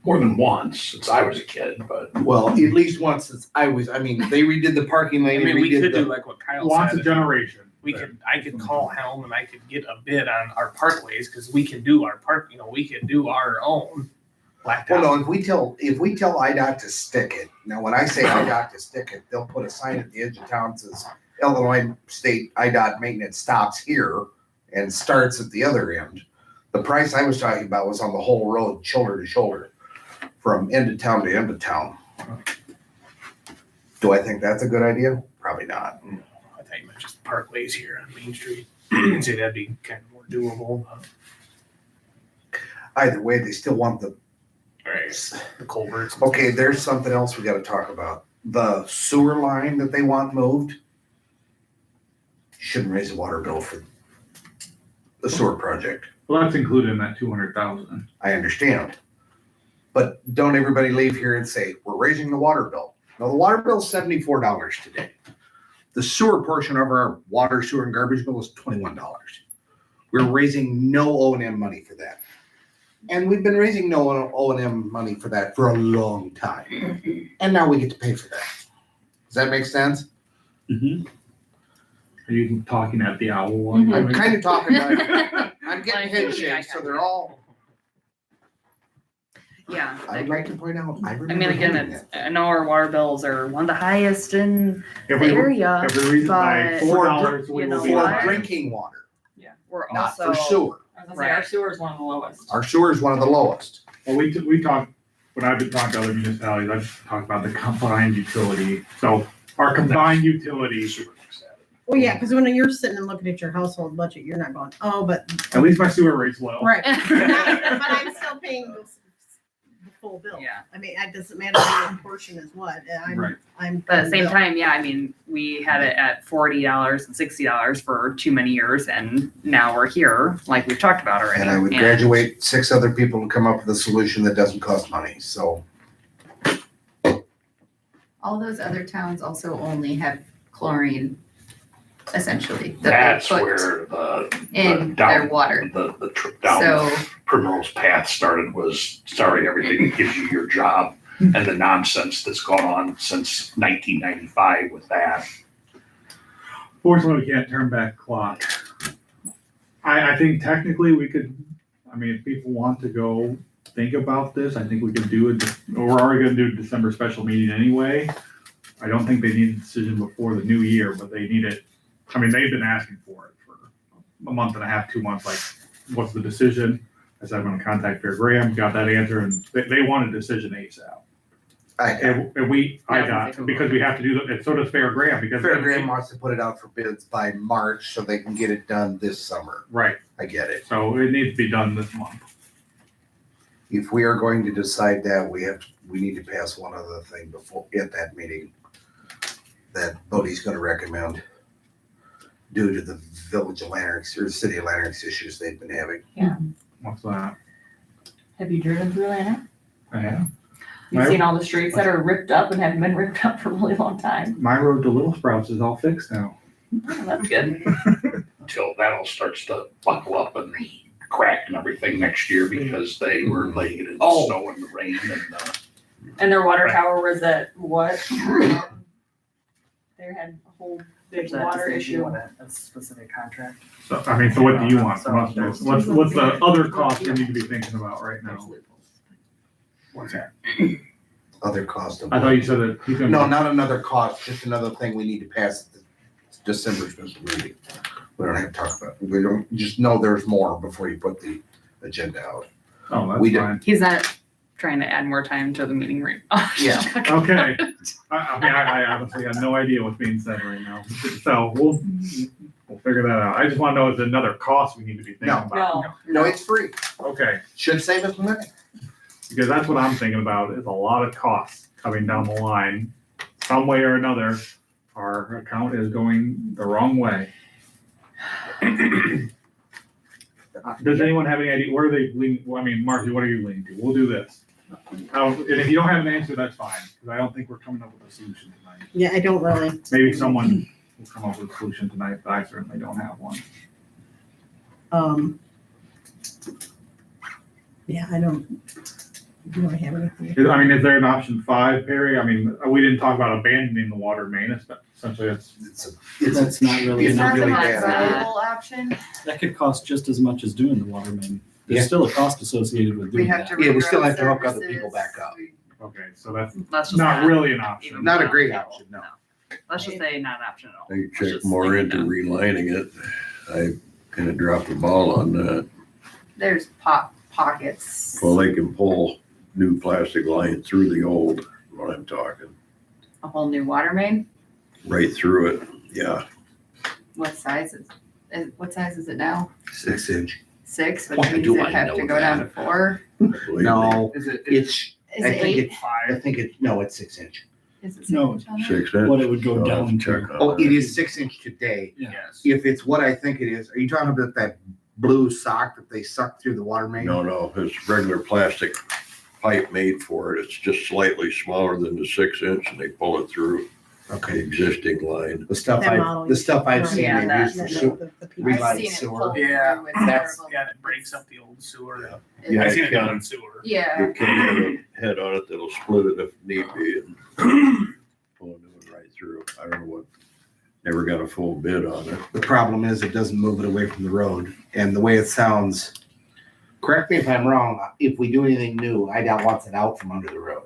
More than once since I was a kid, but Well, at least once since they redid the parking I lane. mean, and we redid could do the, like what Kyle Once said. a generation. I could call Helm and I could get a bid on our parkways because we can do our we can do our own blacktop. Well, no, if we tell IDOT to stick it, now when I say IDOT to stick it, they'll put a sign at the edge of town that says Illinois State IDOT maintenance stops here and starts at the other end. The price I was talking about was on the whole road, shoulder to shoulder, from end of town to end of town. Do I think that's a good idea? Probably not. I thought you meant just parkways here on Main Street. See, that'd be kind of more doable. Either way, they still want the, The culverts. okay, there's something else we gotta talk about. The sewer line that they want moved shouldn't raise the water bill for the sewer project. Well, that's included in that 200,000. I understand. But don't everybody leave here and say, we're raising the water bill. Now, the water bill is $74 today. The sewer portion of our water, sewer, and garbage bill is $21. We're raising no O and M money for that. And we've been raising no O and M money for that for a long time. And now we get to pay for that. Does that make sense? Are you talking at the owl one? I'm kind of talking about, I'm getting head shakes, so they're all, Yeah. I'd like to point out, I I remember mean, again, doing it's, that. I know our water bills are one of the highest in If the we, area. if we raise it by but $4, we you will know be For what? fine. drinking water, We're not for also, sewer. I was gonna say, our Right. sewer is one of the lowest. Our sewer is one of the lowest. Well, we talked, when I've been talking to other municipalities, I've talked about the combined utility. So our combined utilities, Well, yeah, because when you're sitting and looking at your household budget, you're not going, oh, but. at least my sewer rate's low. Right. But I'm still paying the full bill. Yeah. I mean, it doesn't matter what portion is what. Right. I'm. but at the same bill. time, yeah, I mean, we had it at $40 and $60 for too many years, and now we're here, like we've talked about already. And I would And- graduate 6 other people to come up with a solution that doesn't cost money, so. All those other towns also only have chlorine, essentially. that they That's put where the In down- their water. The trip down So, Primrose Path started was, sorry, everything gives you your job, and the nonsense that's gone on since 1995 with that. Fortunately, we can't turn back the clock. I think technically we could, I mean, if people want to go think about this, I think we could do it. We're already gonna do a December special meeting anyway. I don't think they need a decision before the new year, but they need it. I mean, they've been asking for it for a month and a half, 2 months, like, what's the decision? I said, I'm gonna contact Fair Graham, got that answer, and they want a decision ASAP. And I got, because we have to do that, and so does Fair Graham, because. Fair Graham wants to put it out for bids by March so they can get it done this summer. Right, I get it. so it needs to be done this month. If we are going to decide that, we need to pass one other thing before, at that meeting, that Bodie's gonna recommend due to the village of Lanark's, or the city of Lanark's issues they've been having. What's that? Have you driven through Atlanta? Yeah. You've seen all the streets that are ripped up and haven't been ripped up for a really long time. My road to Little Sprouts is all fixed now. Oh, that's good. Until that all starts to buckle up and crack and everything next year because they were laying it in the Oh. snow and the rain and, And their water tower was at what? They had a whole big water issue. A specific contract. So, I mean, so what do you want So from us? there's- What's the other cost we need to be thinking about right now? What's that? Other cost of. I thought you said that he's gonna. No, not another cost, just another thing we need to pass at the December special meeting. We don't have to talk about it. We don't, just know there's more before you put the agenda out. Oh, we that's don't- fine. He's not trying to add more time to the meeting right now. Yeah. Okay. I mean, I honestly have no idea what's being said right now. So we'll figure that out. I just want to know is there another cost we need to be thinking No. about? No, No, it's free. Okay, Should save us money. because that's what I'm thinking about is a lot of costs coming down the line. Some way or another, our account is going the wrong way. Does anyone have any idea, where are they leaning, well, I mean, Marcy, what are you leaning to? We'll do this. And if you don't have an answer, that's fine, because I don't think we're coming up with a solution tonight. Yeah, I don't really. Maybe someone will come up with a solution tonight, but I certainly don't have one. Yeah, I don't really have anything. I mean, is there an option 5, Perry? I mean, we didn't talk about abandoning the water main, essentially, it's, That's not really, It's not really really, bad. option. that could cost just as much as doing the water main. Yeah. There's still a cost associated with doing that. Yeah, we still have to hook other people back up. okay, so that's Let's just not really an option. Not a great option, no. Let's just say not an option at all. They Let's check just more leave it into done. relining it. I kind of dropped the ball on that. There's pockets. Well, they can pull new plastic line through the old, what I'm talking, A whole new water main. right through it. Yeah. What size what size is it now? 6 inch. 6, which Why means do it I have know to go down to that? 4. Believe me. No, Is it? it's, Is I it think 8? it's, I think it, no, it's 6 inch. Is it 6 No, inch on there? 6 inch. What it would go I'll have down check to. on Oh, that. it is 6 inch today. Yes. If it's what I think it is, are you talking about that blue sock that they suck through the water main? No, it's regular plastic pipe made for it. It's just slightly smaller than the 6 inch and they pull it through. the Okay. existing line. The stuff That model I've you- seen Yeah, they use for sewer. I've I've seen it sewer. pulled Yeah, through. It's that's- terrible. Yeah, it breaks up the old sewer. Yeah, I've seen it it done can. in sewer. Yeah, It can have a head on it that'll split it if need be and pull a new one right through. I don't know what, never got a full bid on it. The problem is it doesn't move it away from the road. And the way it sounds, correct me if I'm wrong, if we do anything new, IDOT wants it out from under the road.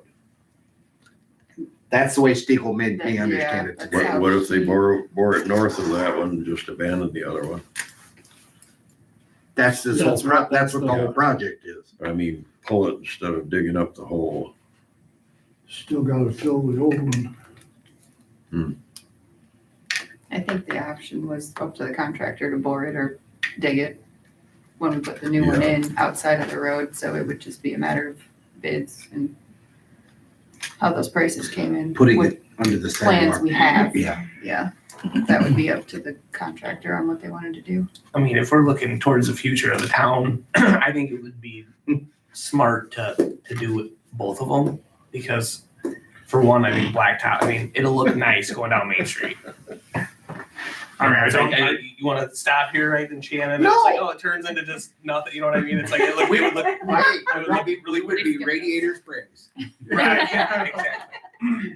That's the way Stiegel made me Yeah, understand it that's today. how- What if they bore it north of that one and just abandon the other one? That's this whole, that's what the whole project is. I mean, pull it instead of digging up the hole. Still gotta fill the old one. I think the option was up to the contractor to bore it or dig it when we put the new one in outside of the road, so it would just be a matter of bids and how those prices came in. Putting with it under the plans sidewalk. we have. Yeah. Yeah, that would be up to the contractor on what they wanted to do. I mean, if we're looking towards the future of the town, I think it would be smart to do both of them. Because for one, I mean, blacktop, I mean, it'll look nice going down Main Street. I mean, you wanna stop here right in Shannon? And it's like, oh, it turns into just nothing, you know what I mean? It's like, it would look, it would look really would be Radiator Springs. right, yeah, exactly.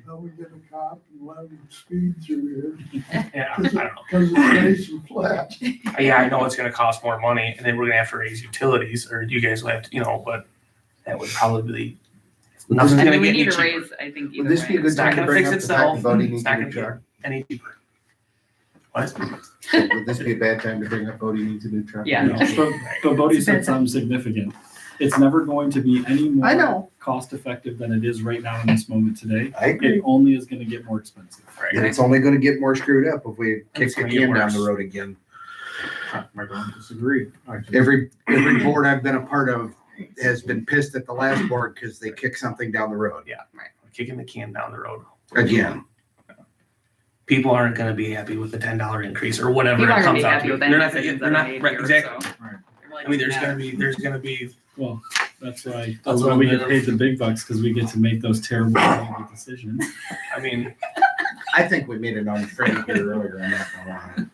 Now we get a cop and let them speed through here, Yeah, I don't know. cause it's nice and flat. Yeah, I know it's gonna cost more money, and then we're gonna have to raise utilities, or you guys will have to, but that would probably be, nothing's I gonna mean, we get any need to cheaper. raise, I think, Would either this be a way. good It's not time to gonna bring fix up the fact itself, that Bodie needs it's a not new gonna get truck? any cheaper. What? Would this be a bad time to bring up Bodie needs a new truck? Yeah. No, but Bodie said something significant. It's never going to be any I more know. cost effective than it is right now in this moment today. I agree. It only is gonna get more expensive. And it's only gonna get more screwed up if we kick It's the gonna get can down worse. the road again. I don't disagree. Every board I've been a part of has been pissed at the last board because they kicked something down the road Kicking the can down the road. again. People aren't gonna be happy with the $10 increase or whatever People it aren't gonna comes be out happy to. with They're any not, decisions they're that are not, made right, here, exactly. so. Right. It really I mean, there's doesn't gonna be, Well, that's why A little we bit get of- paid the big bucks, because we get to make those terrible decisions. I mean, I think we made it on Friday here earlier, I'm not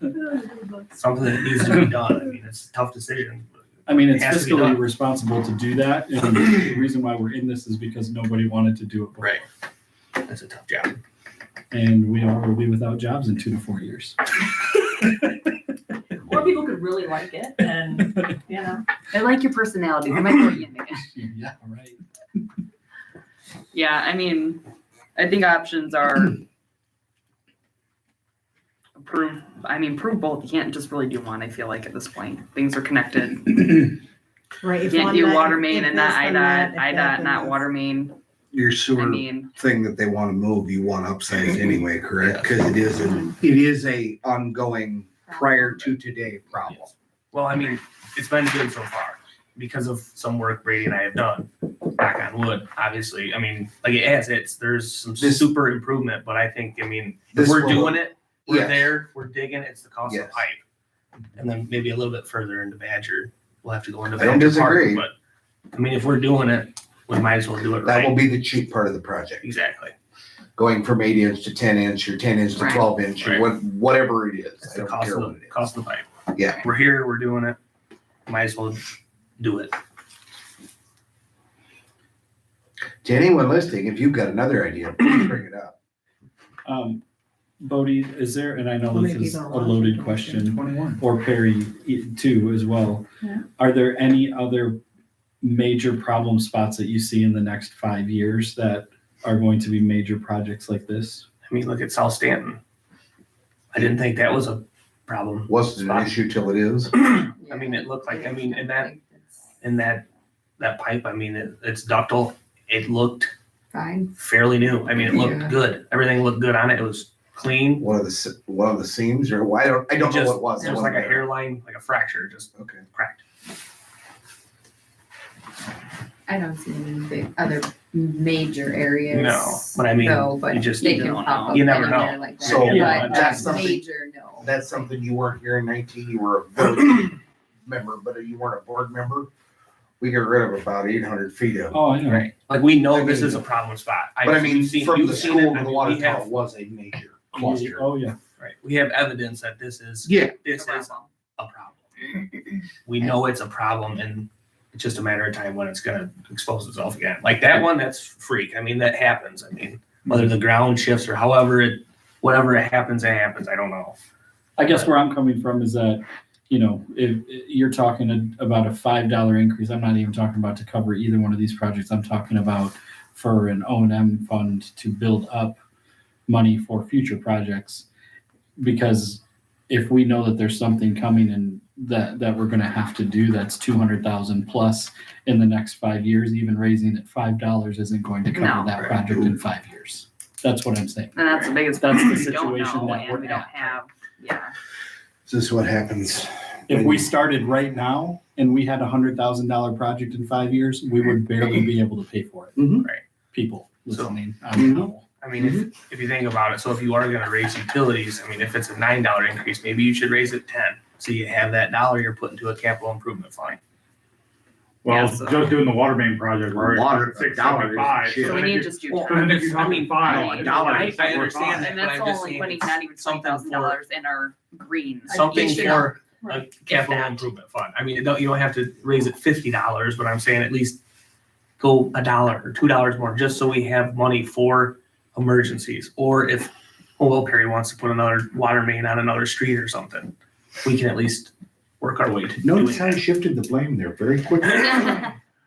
gonna lie. something that needs to be done. I mean, it's a tough decision. I mean, it's It has to be fiscally done. responsible to do that, and the reason why we're in this is because nobody wanted to do it before. Right. That's a tough job. And we all will be without jobs in 2 to 4 years. Or people could really like it and, I like your personality. I might throw you in again. Yeah, right. Yeah, I mean, I think options are prove both. You can't just really do one, I feel like, at this point. Things are connected. Right. You if can't one do met- water if main and this, not then that, IDOT, if that, IDOT, then not this. water main. Your I sewer mean, thing that they wanna move, you want upsized anyway, correct? Cause it is a ongoing prior to today problem. Well, I mean, it's been good so far because of some work Brady and I have done. Knock on wood, obviously. I mean, like there's some This- super improvement, but I think, if This we're will- doing it, we're Yes. there, we're digging, it's the cost of Yes. the pipe. And then maybe a little bit further into Badger, we'll have to go into I don't Badger Park, disagree. but I mean, if we're doing it, we might as well do it That will right. be the cheap part of the project, Exactly. going from 8 inch to 10 inch or 10 inch to Right. 12 inch or whatever it is. It's I the don't cost care of what the, it is. cost of the pipe. Yeah. We're here, we're doing it, might as well do it. To anyone listening, if you've got another idea, please bring it up. Bodie, is there, and I know How this many is a people are loaded watching? question, 21. or Perry too as well. Yeah. Are there any other major problem spots that you see in the next 5 years that are going to be major projects like this? I mean, look at South Stanton. I didn't think that was a problem. Wasn't an issue till it is. I mean, it looked like, in that pipe, I mean, it's ductile. It looked Fine. fairly new. I mean, it looked Yeah. good. Everything looked good on it. It was clean. One of the seams or I don't know Just- what it was. It was like a hairline, like a fracture, just Okay. cracked. I don't see any big other major areas. No, but I mean, though, but you just- they you can don't pop know. up You never anywhere know. like that. So, yeah, But that's something- major, no. That's something you weren't here in 19, you were a village member, but you weren't a board member. We got rid of about 800 feet of. Oh, I know. Right. Like we know I this mean- is a problem spot. But I mean, you've seen from you've the seen school it. to I the mean, water we have- tower was a major. cluster. Oh, yeah. Right, we have evidence that this is Yeah. a problem. We know it's a problem, and it's just a matter of time when it's gonna expose itself again. Like that one, that's freak. I mean, that happens. I mean, whether the ground shifts or whatever it happens, it happens. I don't know. I guess where I'm coming from is that, if you're talking about a $5 increase, I'm not even talking about to cover either one of these projects. I'm talking about for an O&M fund to build up money for future projects. Because if we know that there's something coming and that we're gonna have to do, that's 200,000 plus in the next 5 years, even raising it $5 isn't going to cover No. that project in 5 years. That's what I'm saying. And that's the biggest. That's the we don't situation know, that and we're we don't at. have. Yeah. This is what happens. If we started right now and we had $100,000 project in 5 years, we would barely be able to pay for it. Mhm. Right. People So- listening. on the level. I mean, if you think about it, so if you are gonna raise utilities, I mean, if it's a $9 increase, maybe you should raise it 10. So you have that dollar you're putting to a capital improvement fund. Well, Yeah, so- just doing the water main project, we're already Water, at $675. $1 So we then need if to just do. you- so then if you're I talking mean, five. no, a it's dollar. like I $4 understand that. And but that's I'm just only saying putting it's not even something $20,000 in our green. Something each year. for a Right. capital If that. improvement fund. I mean, you don't have to raise it $50, but I'm saying at least go $1 or $2 more, just so we have money for emergencies. Or if Will Perry wants to put another water main on another street or something, we can at least work our way to doing Notice how I that. shifted the blame there very quickly.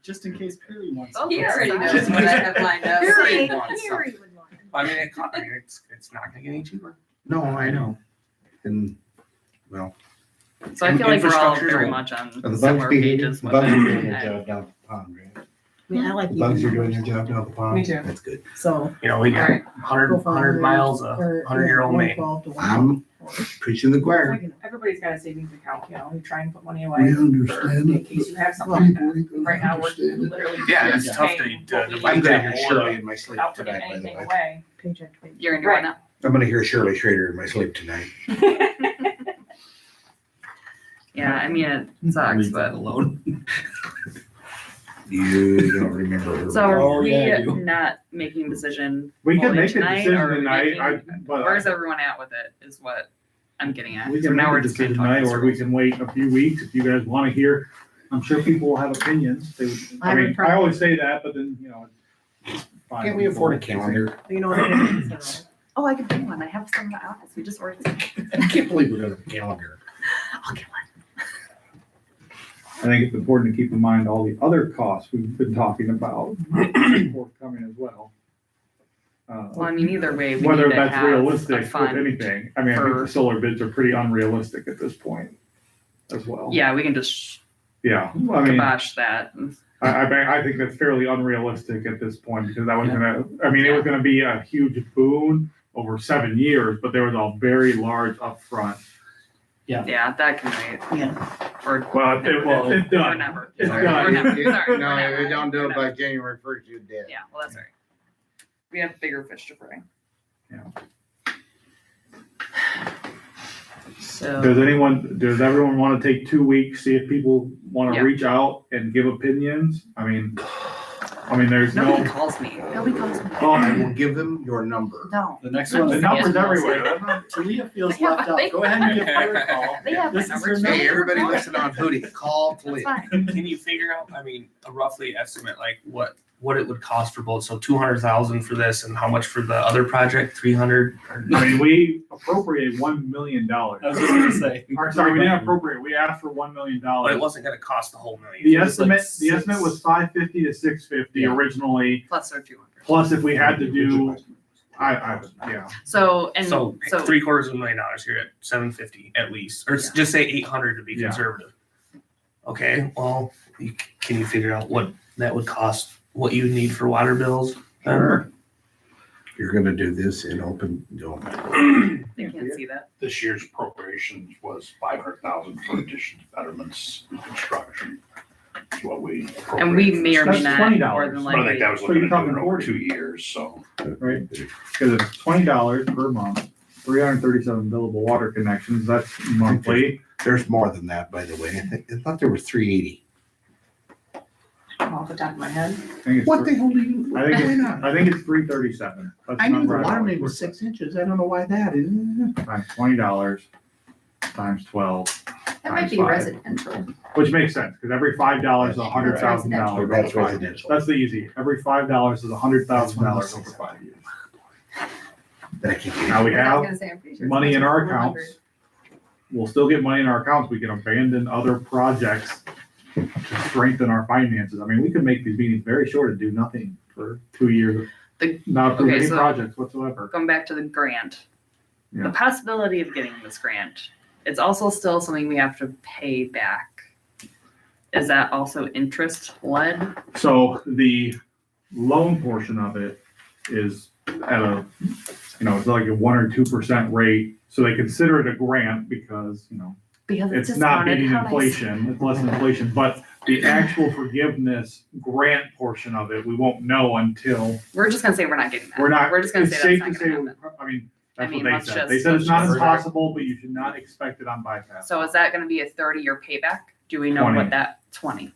Just in case Perry wants. Oh, to. he already knows what I have lined up. Harry, wants Harry would want it. I mean, it's not gonna get any cheaper. No, I know. And, well, So I feel like we're all Infrastructure very will- much on the bugs similar be, pages the with bugs are doing it. their job down at the pond, right? I mean, I like. The bugs are even doing their numbers. job down at the pond. Me too. That's good. So. You know, we got Right. 100 miles, a 100-year-old main. 112 to 112. I'm preaching the choir. Everybody's got a savings account, you try and put money We away understand in it. case you have something like that. Right now, we're Understand it. literally. Yeah, it's just tough to paying to what we divide I'm gonna that hear whole Shirley in my sleep Without putting tonight, by the anything way. away. Paycheck. You're gonna do Right. what now? I'm gonna hear Shirley Schrader in my sleep tonight. Yeah, I mean, it sucks, Leave that but. alone. You don't remember her. So are Oh, we yeah, I do. not making decision? We can fully make a tonight, decision or are we tonight, making- but Where's everyone at with it, is what I'm getting at. we So can now make we're a just kind decision of talking tonight, or we circles. can wait a few weeks if you guys want to hear. I'm sure people will have opinions. I mean, I always say that, but then, it's fine. Can't we afford a calendar? You know what I mean? So, Oh, I could bring one. I have some in the office. We just ordered some. I can't believe we're gonna have a calendar. I'll get one. I think it's important to keep in mind all the other costs we've been talking about forthcoming as well. Well, I mean, either way, we Whether need to that's have a realistic with fund. anything. I mean, I think for- the solar bids are pretty unrealistic at this point as well. Yeah, we can just Yeah, I mean, kibosh that. I think that's fairly unrealistic at this point because that was it was gonna be a huge boon over 7 years, but there was a very large upfront. Yeah, that can wait. Yeah. Or, Well, it's or done. never. It's Or done. never. Sorry, No, or never. if we don't do Or it never. by January 1st, you're dead. Yeah, well, that's all right. We have bigger fish to fry. Yeah. So. Does everyone want to take 2 weeks, see if people want to Yeah. reach out and give opinions? I mean, there's Nobody no, calls me. Nobody calls me. I will give them your number. No. The next one. the number's everywhere. Talia feels Yeah, left out. they- Go ahead and give her a call. They have my This is number her too. number. Hey, everybody listen on Hootie, call That's Talia. fine. Can you figure out, I mean, a roughly estimate, like what it would cost for both? So 200,000 for this, and how much for the other project? 300? I mean, we appropriated $1 million. I was just gonna say. Or sorry, we didn't appropriate, we asked for $1 million. But it wasn't gonna cost the whole million. The It was like estimate was 550 to 650 Yeah. originally, Plus or 200. plus if we had to do, yeah. So, and So so, $750,000 here at 750 at least, or Yeah. just say 800 to be Yeah. conservative. Okay, well, can you figure out what that would cost, what you need for water bills? You're gonna do this in open, don't. they can't see that. This year's appropriations was 500,000 for addition to betterments and construction. Is what we. And we may or may That's not, $20. more than But I think likely. that was So looking you're at doing talking it over 40. 2 years, so. Right. Because it's $20 per month, 337 billable water connections, that's monthly. There's more than that, by the way. I thought there was 380. off the top of my head. What the hell do you? I think why it's, not? I think it's 337. I knew the water main was 6 inches. I don't know why that is. Times $20 times 12, That might be Five. residential. which makes sense because every $5 is $100,000. That's residential. That's the easy. Every $5 is $100,000 over 5 years. That I can't get. Now we I was have gonna say, I'm pretty sure it's money in our 400. accounts. We'll still get money in our accounts. We can abandon other projects to strengthen our finances. I mean, we could make these meetings very short and do nothing for 2 years. The- Not approve okay, any so- projects whatsoever. Going back to the grant. Yeah. The possibility of getting this grant, it's also still something we have to pay back. Is that also interest led? So the loan portion of it is at a, it's like a 1 or 2% rate. So they consider it a grant because, Because it's not beating inflation, it's less than inflation, but the actual forgiveness grant portion of it, we won't know until, We're just gonna say we're not getting that. we're not, We're just gonna it's say safe that's to not say, gonna happen. I mean, I that's mean, what they let's said. just- They said it's not let's just- impossible, but you should not expect it on bypass. So is that gonna be a 30-year payback? Do we know 20. what that 20?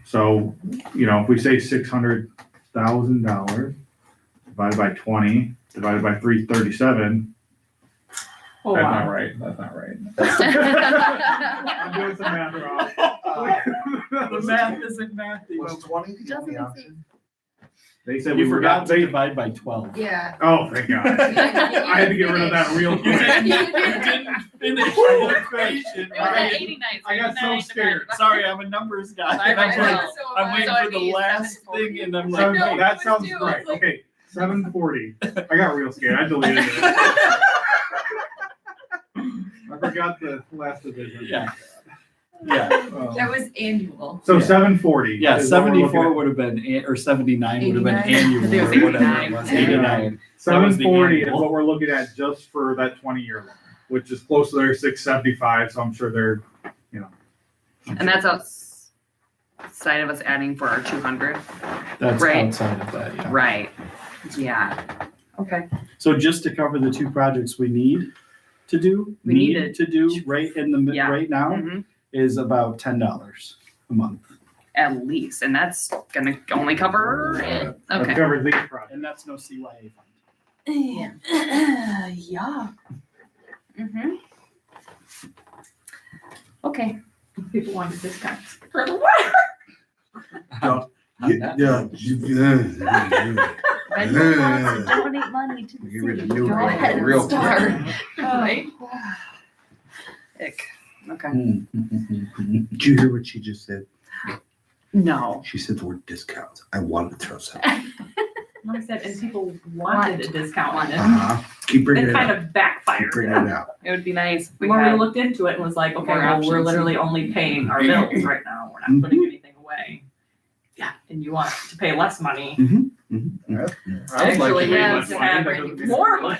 So, if we say $600,000 divided by 20, divided by 337, Oh, that's wow. not right, that's not right. I'm doing some math wrong. The math isn't math. Was 20 the only option? They said You we forgot to they, divide by 12. Yeah. oh, thank God. I had to get rid of that real You quick. didn't finish the equation. It was right? 89. I got so scared. Sorry, I'm a numbers guy. I And I'm know. like, I'm waiting for the last thing and I'm like, Seven- know, that it sounds was too. right. It's like- Okay, 740. I got real scared. I deleted it. I forgot the last division. Yeah. Yeah. That was annual. So Yeah. 740. Yeah, is what we're looking 74 at. would have been, or 79 would have been 89? annual. I think it was or whatever 89. it was. 89. 740 is annual. what we're looking at just for that 20-year loan, which is close to their 675. So I'm sure they're, And that's outside of us adding for our 200. That's Right. outside of that, yeah. Right. Yeah. Okay. So just to cover the 2 projects we need to do, We needed to do right in the, Yeah. right now Mhm. is about $10 a month. At least, and that's gonna only cover it. that Okay. covers these projects. And that's no CYA fund. Yeah. Mhm. Okay. People want discounts for the water. If anyone wants to donate money to the Get rid of city, new go one ahead and real start. Right? Ick. Okay. Did you hear what she just said? No. She said the word discounts. I wanted to throw something. Like I said, and people wanted a discount on it. Keep bringing It it kind up. of backfired. Keep bringing it up. It would be nice if we When we had. looked into it and was like, okay, more well, we're options. literally only paying our bills right now. We're not putting anything away. Yeah, and you want to pay less money. I would like to Actually, pay yeah, less to money. have That doesn't mean- more money.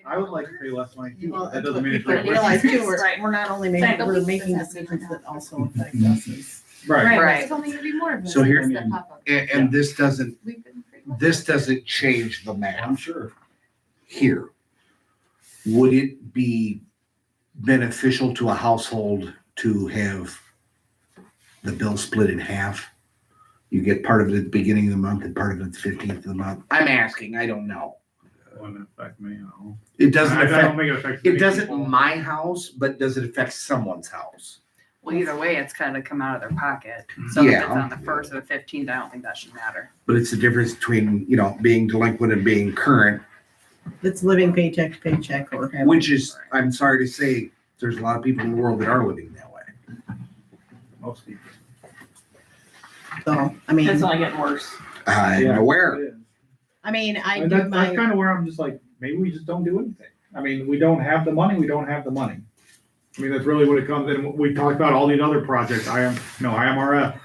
I would like to pay less money too. Well, That that's doesn't what mean it's people right. realize too, Right. we're not only Same. making, we're making decisions that also affect us as. Right. Right. There's only gonna be more of So those here- that pop up. And this doesn't, We've been pretty much- this doesn't change the I'm math sure. here. Would it be beneficial to a household to have the bill split in half? You get part of it at the beginning of the month and part of it at the 15th of the month. I'm asking, I don't know. Wouldn't affect me at all. It doesn't I don't affect, think it affects. it many doesn't people. my house, but does it affect someone's house? Well, either way, it's gotta come out of their pocket. So if it's Yeah. on the 1st or the 15th, I don't think that should matter. But it's the difference between, being delinquent and being current, It's living paycheck to paycheck or having. which is, I'm sorry to say, there's a lot of people in the world that are living that way. Most people. So, I mean, It's only getting worse. I'm Yeah, aware. it is. I mean, I And do that's my, kind of where I'm just like, maybe we just don't do anything. I mean, we don't have the money, we don't have the money. I mean, that's really what it comes in. We talked about all these other projects, IMRF.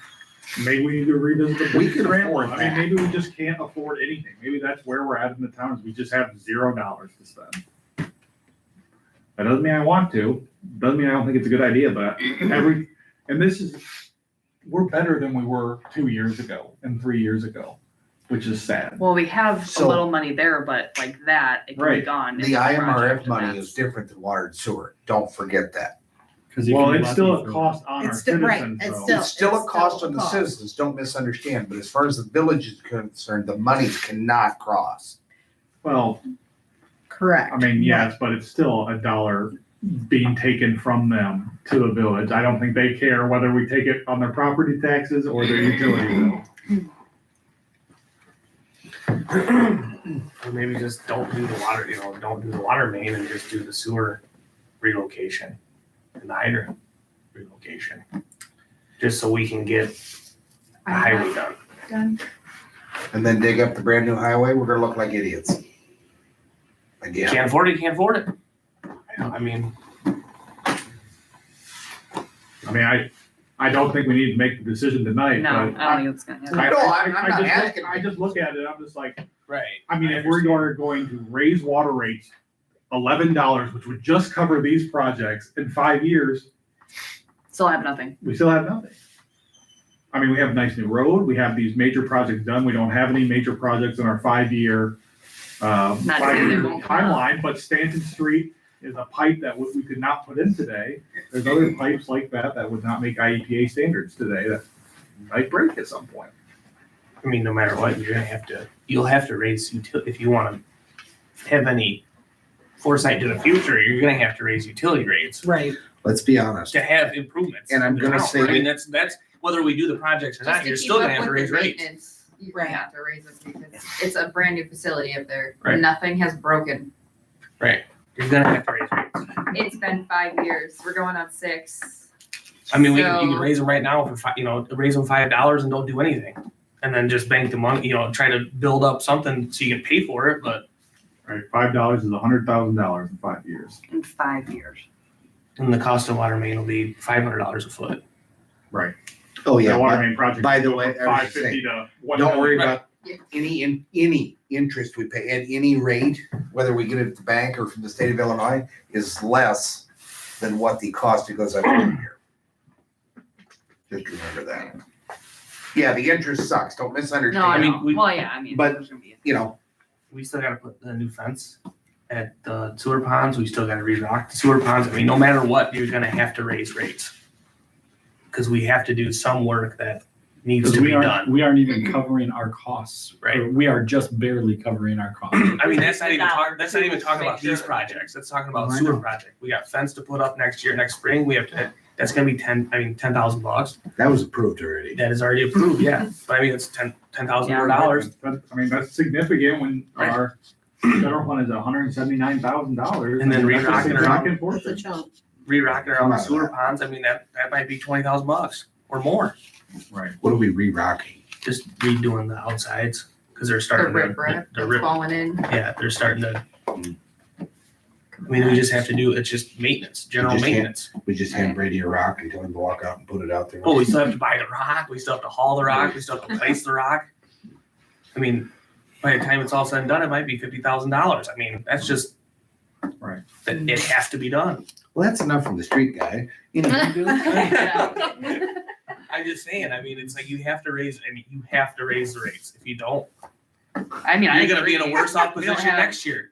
Maybe we need to revisit the. We can grant afford one. I mean, that. maybe we just can't afford anything. Maybe that's where we're at in the towns. We just have $0 to spend. That doesn't mean I want to, doesn't mean I don't think it's a good idea, but we're better than we were 2 years ago and 3 years ago, which is sad. Well, we have a So- little money there, but like that, it can be Right. gone. The It's a project, IMRF and money that's- is different than water and sewer. Don't forget that. 'Cause you Well, can it's still levy a for- cost on our It's still, right, citizens, it's though. It's still a cost on the cost. citizens, don't misunderstand, but as far as the village is concerned, the money cannot cross. Well, Correct. I mean, yes, but it's still a dollar being taken from them to the village. I don't think they care whether we take it on their property taxes or their utility bill. Or maybe just don't do the water, don't do the water main and just do the sewer relocation and the hydrant relocation. Just so we can get the highway done. Done. And then dig up the brand new highway, we're gonna look like idiots. Again. Can't afford it, you can't afford it. I mean, I mean, I don't think we need to make the decision tonight, No, but I don't think it's gonna happen. I, No, I, I'm I not just, asking. I just look at it, I'm just like, right. I mean, if we're going to raise water rates $11, which would just cover these projects in 5 years, Still have nothing. we still have nothing. I mean, we have a nice new road, we have these major projects done, we don't have any major projects in our 5-year, Not saying they won't come up. timeline, but Stanton Street is a pipe that we could not put in today. There's other pipes like that would not make IEPA standards today that might break at some point. I mean, no matter what, you'll have to raise if you wanna have any foresight to the future, you're gonna have to raise utility rates Right. Let's be honest. to have improvements. And I'm gonna say- I mean, that's, whether we do the projects or Just not, to you're keep still up gonna have to with raise the rates. maintenance, you're gonna have to raise it because it's a brand new facility up there. Right. Nothing has broken. You're gonna have to raise rates. It's been 5 years. We're going on 6. I mean, you can So- raise them right now for raise them $5 and don't do anything. And then just bank the money, try to build up something so you can pay for it, but Right, $5 is $100,000 in 5 years. In 5 years. and the cost of water main will be $500 a foot. Right. Oh, The yeah. water but main project. by the way, I was 550 to 1 Don't worry million. about, Any interest we pay at any rate, whether we get it at the bank or from the state of Illinois, is less than what the cost it goes up here. Just remember that. Yeah, the interest sucks, don't No, I misunderstand. I mean, know. Well, yeah, I mean. but- there's gonna be- you know, We still gotta put the new fence at the sewer ponds. We still gotta re-rock the sewer ponds. I mean, no matter what, you're gonna have to raise rates. Cause we have to do some work that needs to be done. We aren't even covering our costs. Right. Or we are just barely covering our costs. I mean, that's not even talking about these projects. That's talking about I sewer know. project. We got fence to put up next spring. We have to, that's gonna be $10,000. that was approved already. That is already approved, yeah. But I mean, it's $10,000 more dollars. I mean, that's significant when our federal fund is $179,000. And then re-rocking around. That's a chunk. Re-rocking around the sewer ponds. I mean, that might be $20,000 or more. Right. What are we re-rocking? Just redoing the outsides, cause they're The starting to. riprap the that's rip- falling in. Yeah, they're starting to. I mean, we just have to do, it's just maintenance, general just can't- maintenance. We just hand Brady a rock and tell him to walk out and put it out there. Oh, we still have to buy the rock, we still have to haul the rock, we still have to place the rock. I mean, by the time it's all said and done, it might be $50,000. I mean, that's just. Right. That it has to be done. Well, that's enough from the street guy. You know, you do it. I'm just saying, I mean, it's like you have to raise the rates. If you don't, I mean, I you're gonna be in a agree. worse off We don't position have- next year.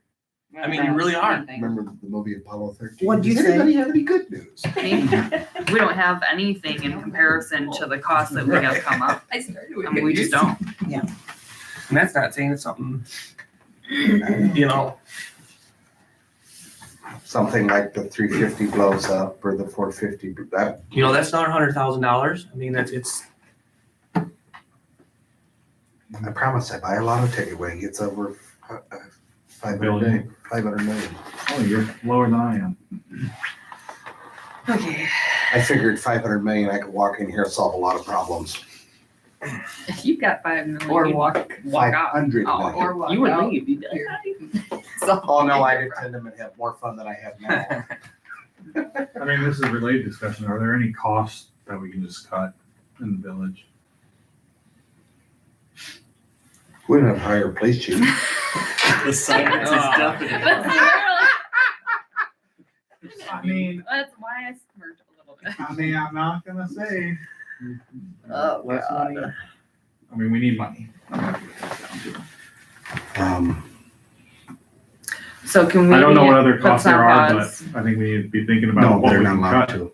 I mean, you really are. Remember the movie Apollo 13? What'd you Does say? anybody have any good news? We don't have anything in comparison to the cost that we have come up. I started I mean, we just don't. And that's not saying it's something, you know, Something like the 350 blows up or the 450, that, that's not $100,000. I mean, it's, I promise I buy a lotto ticket when it gets over 500 million. Oh, you're lower than I am. Okay. I figured 500 million, I could walk in here and solve a lot of problems. If you've got 5 million. Or you- walk out. 500 Oh, million. or walk You would out. leave. You'd be like, So- Oh, no, I attend them and have more fun than I have now. I mean, this is a related discussion. Are there any costs that we can just cut in the village? We don't have to hire a police chief. The silence is Oh. deafening. That's literally- I mean, That's why I smirked a little bit. I'm not gonna say. Oh, less God. money. I mean, we need money. So can we? I don't know what other put costs some there are, but pause? I think we need to be thinking about No, what they're we not can allowed cut. to.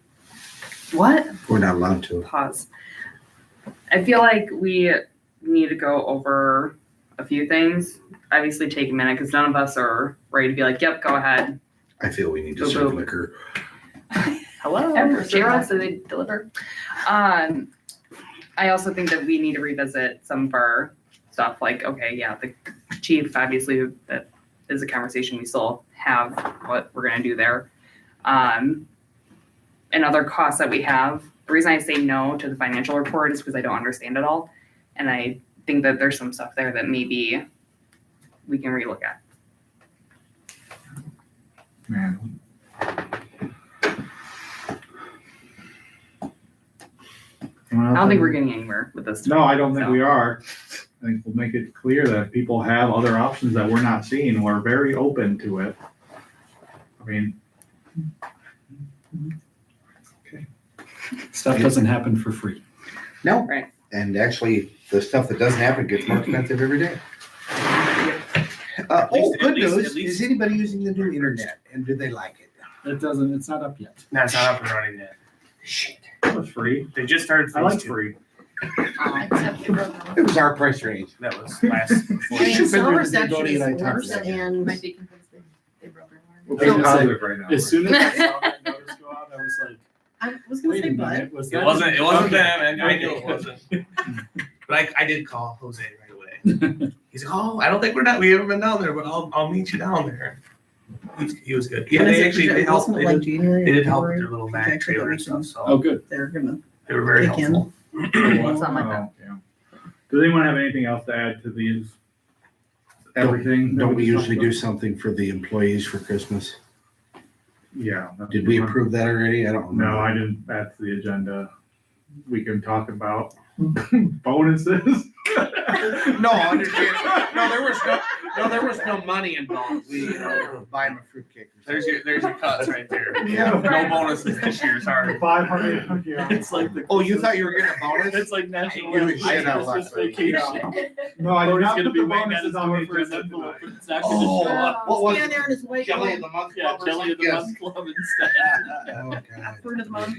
What? We're not allowed to. Pause. I feel like we need to go over a few things. Obviously, take a minute because none of us are ready to be like, "Yep, go ahead." I feel we need to Boop, serve boop. liquor. Hello, Ever J-Rods, do they deliver? I also think that we need to revisit some of our stuff. Like, okay, yeah, the chief, obviously, that is a conversation we still have. What we're gonna do there, and other costs that we have. The reason I say no to the financial report is because I don't understand it all, and I think that there's some stuff there that maybe we can relook at. Man. I don't think we're getting anywhere with this. No, I don't think So. we are. I think we'll make it clear that people have other options that we're not seeing. We're very open to it. I mean, Stuff doesn't happen for free. No. Right. And actually, the stuff that doesn't happen gets more expensive every day. Good news, is anybody using the new internet and do they like it? It's not up yet. No, it's not up and running yet. Shit. it was free. They just started I like phase two. free. It was our price range. That was last. I mean, Solar's actually and I talked worse about it. than, Might be convinced they broke our We're alarm. being positive right now. As soon as I saw that notice go out, I was like, I was gonna wait say, a but, minute, was It that? wasn't Okay. them, I knew it Okay. wasn't. But I did call Jose right away. He's like, oh, I don't think we haven't been down there, but I'll meet you down there. He was good. Yeah, they actually, they helped, Wasn't it like January, they did help with February, their little back projected trailer and everything? stuff, Oh, so good. they're gonna they were very kick in. helpful. Something like that. Oh, yeah. Does anyone have anything else to add to these? Everything? that Don't we just usually talked do something for the employees for Christmas? about? Yeah. Did we approve that already? I don't remember. No, I didn't add to the agenda. We can talk about bonuses. No, understand. There was no money involved. We buy them a fruitcake. There's your cuts right there. Yeah. No bonuses this year, sorry. 500 cookie off. It's like the. Oh, you thought you were getting a bonus? It's like National You Lampoon's shit out Christmas last week. Vacation. No, I did Cody's not gonna put be the waiting at bonuses his on door the for his agenda envelope. tonight. It's not gonna show up. What was Stand there in his white Jelly coat, of the month? Yeah, club or Jelly of the something? Month Club instead. Oh, God. fruit of the month.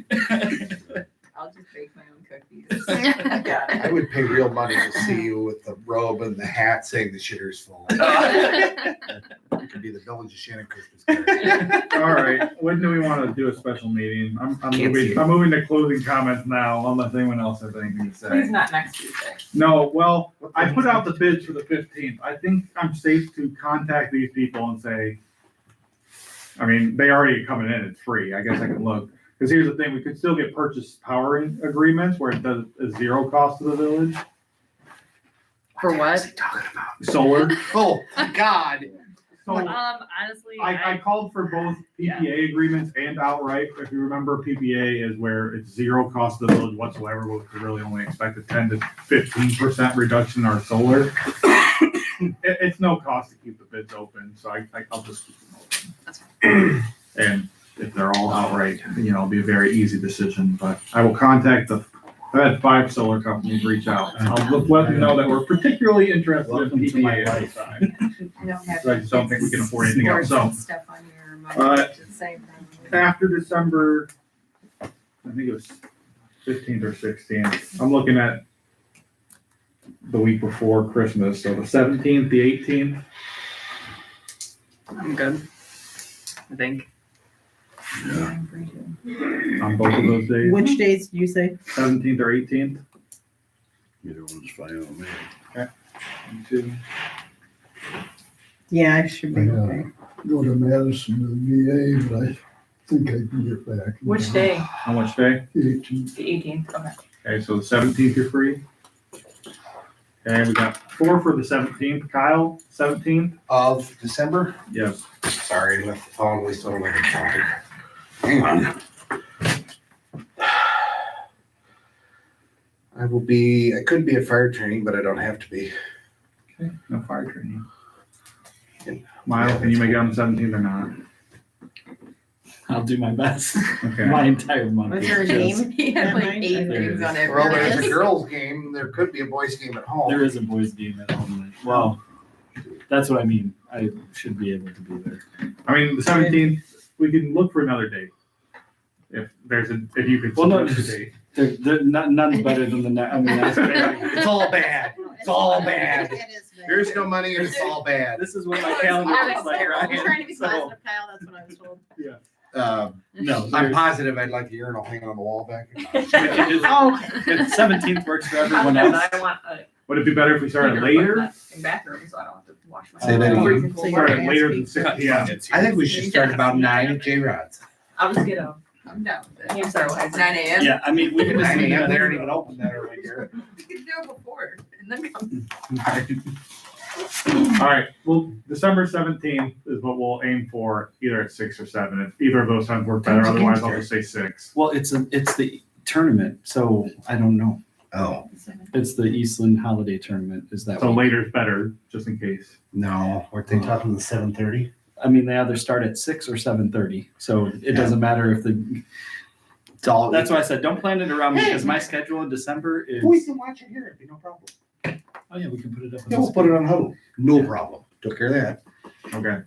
I'll just bake my own cookies. I would pay real money to see you with the robe and the hat saying the shitter's full. It could be the Village of Shannon Christmas card. All right, when do we want to do a special meeting? I'm Can't see moving, it. I'm moving to closing comments now, unless anyone else has anything to Please say. not next Tuesday. No, well, I put out the bids for the 15th. I think I'm safe to contact these people and say, I mean, they already coming in, it's free. I guess I can look. Because here's the thing, we could still get purchase powering agreements where it does a zero cost to the village. For what? Solar. Oh, God. So Honestly, I called for both PPA agreements and outright. If you remember, PPA is where it's zero cost to the village whatsoever. We could really only expect a 10 to 15% reduction in our solar. It's no cost to keep the bids open, so I'll just keep them open. That's fine. And if they're all outright, it'll be a very easy decision, but I will contact I've had 5 solar companies reach out, and I'll let them know that we're particularly interested in Welcome to my PPA at this life. time. I don't have. So I just don't think we can afford anything else, sports so. and Stuff on your mind to say probably. After December, I think it was 15th or 16th, I'm looking at the week before Christmas, so the 17th, the 18th. I'm good. I think. On both of those days, Which days do you say? 17th or 18th. Either one's fine with me. Two. Yeah, I should be okay. Go to Madison to the VA, but I think I can get back. Which day? On which day? 18th. The 18th, okay. Okay, so the 17th you're free. Okay, we got 4 for the 17th. Kyle, 17th? Of December? Yes. Sorry, I left the phone, we still don't have a calendar. Hang on. I could be at fire training, but I don't have to be. Okay, no fire training. Miles, can you make it on the 17th or not? I'll do my best. Okay. My entire month. Was is there a just- game? He had like That 8 night? things on every. Well, there's Yes. a girls' game, there could be a boys' game at home. There is a boys' game at home. Well, that's what I mean. I should be able to be there. I mean, the 17th, we can look for another date. if there's a, if you could. Well, no, suggest a date. None's better than the next. I mean, that's It's all bad. It's all bad. It is bad. There's no money and it's all bad. this is what my calendar looks like, I'm trying to Ryan. be So, positive, Kyle, that's what I was told. no, I'm positive I'd like the urinal hanging on the wall back. Oh, okay. 17th works for everyone else. I want a Would it be better if we started later? in bathroom, so I don't have to wash my. Say that again. So you're Started gonna later ask than me. 6 p.m. I think we should start about 9 at J-Rod's. I'll just get a I'm down with it. hamster wise. 9 a.m. Yeah, I mean, we can just. 9 a.m. They aren't even open that early here. You can do it before and then come. All right, well, December 17th is what we'll aim for, either at 6 or 7. If either of those times work better, otherwise I'll just say 6. Well, it's the tournament, so I don't know. Oh, It's the Eastland Holiday Tournament. Is that? So week. later's better, just in case. no, weren't they talking the 7:30? I mean, they either start at 6 or 7:30, so it doesn't matter if the. It's all. That's why I said don't plan it around me because my schedule in December is. We can watch it here, it'd be no problem. Oh yeah, we can put it up. Yeah, we'll put it on huddle. No problem. Took care of that. Okay.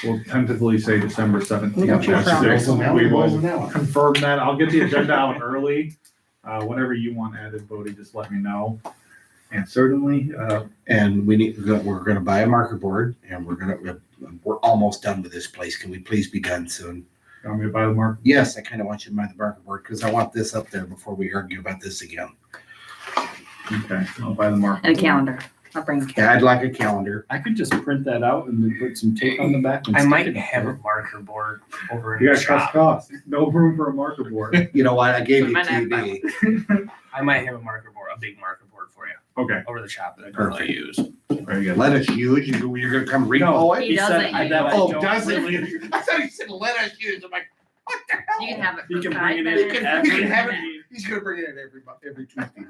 We'll tentatively say December 17th. Look at your at calendar. 6. We will confirm that. I'll get the agenda out early. Whatever you want added, Bodie, just let me know. And certainly, And we're gonna buy a marker board and we're almost done with this place. Can we please be done soon? you want me to buy the mark? Yes, I kind of want you to buy the marker board because I want this up there before we argue about this again. Okay, I'll buy the mark. And a calendar. I'll bring a Yeah, calendar. I'd like a calendar. I could just print that out and then put some tape on the back. And I stick might it up have a there. marker board over in You the gotta cut shop. costs. No room for a marker board. You know what? I gave you Might not TV. I might have a marker board, a big marker board for you Okay, over the shop that I currently use. very good. Let us use. You're gonna come repo it? He doesn't I- use that I Oh, don't does it? really- I thought he said let us use. I'm like, what the hell? You can have it You for can 5 bring it in minutes. You can every have it. meeting. He's gonna bring it in every Tuesday.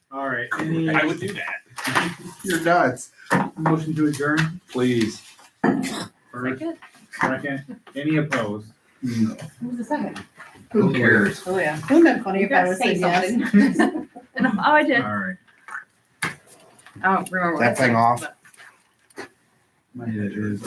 All right, any I would do that. You're nuts. motion to adjourn? Please. First, second, any opposed? No. Who's the second? Who cares? Oh, yeah. Wouldn't that funny You if I gotta would say say yes? something. Oh, I did. All right. I don't remember what I That thing said, off? but- My head is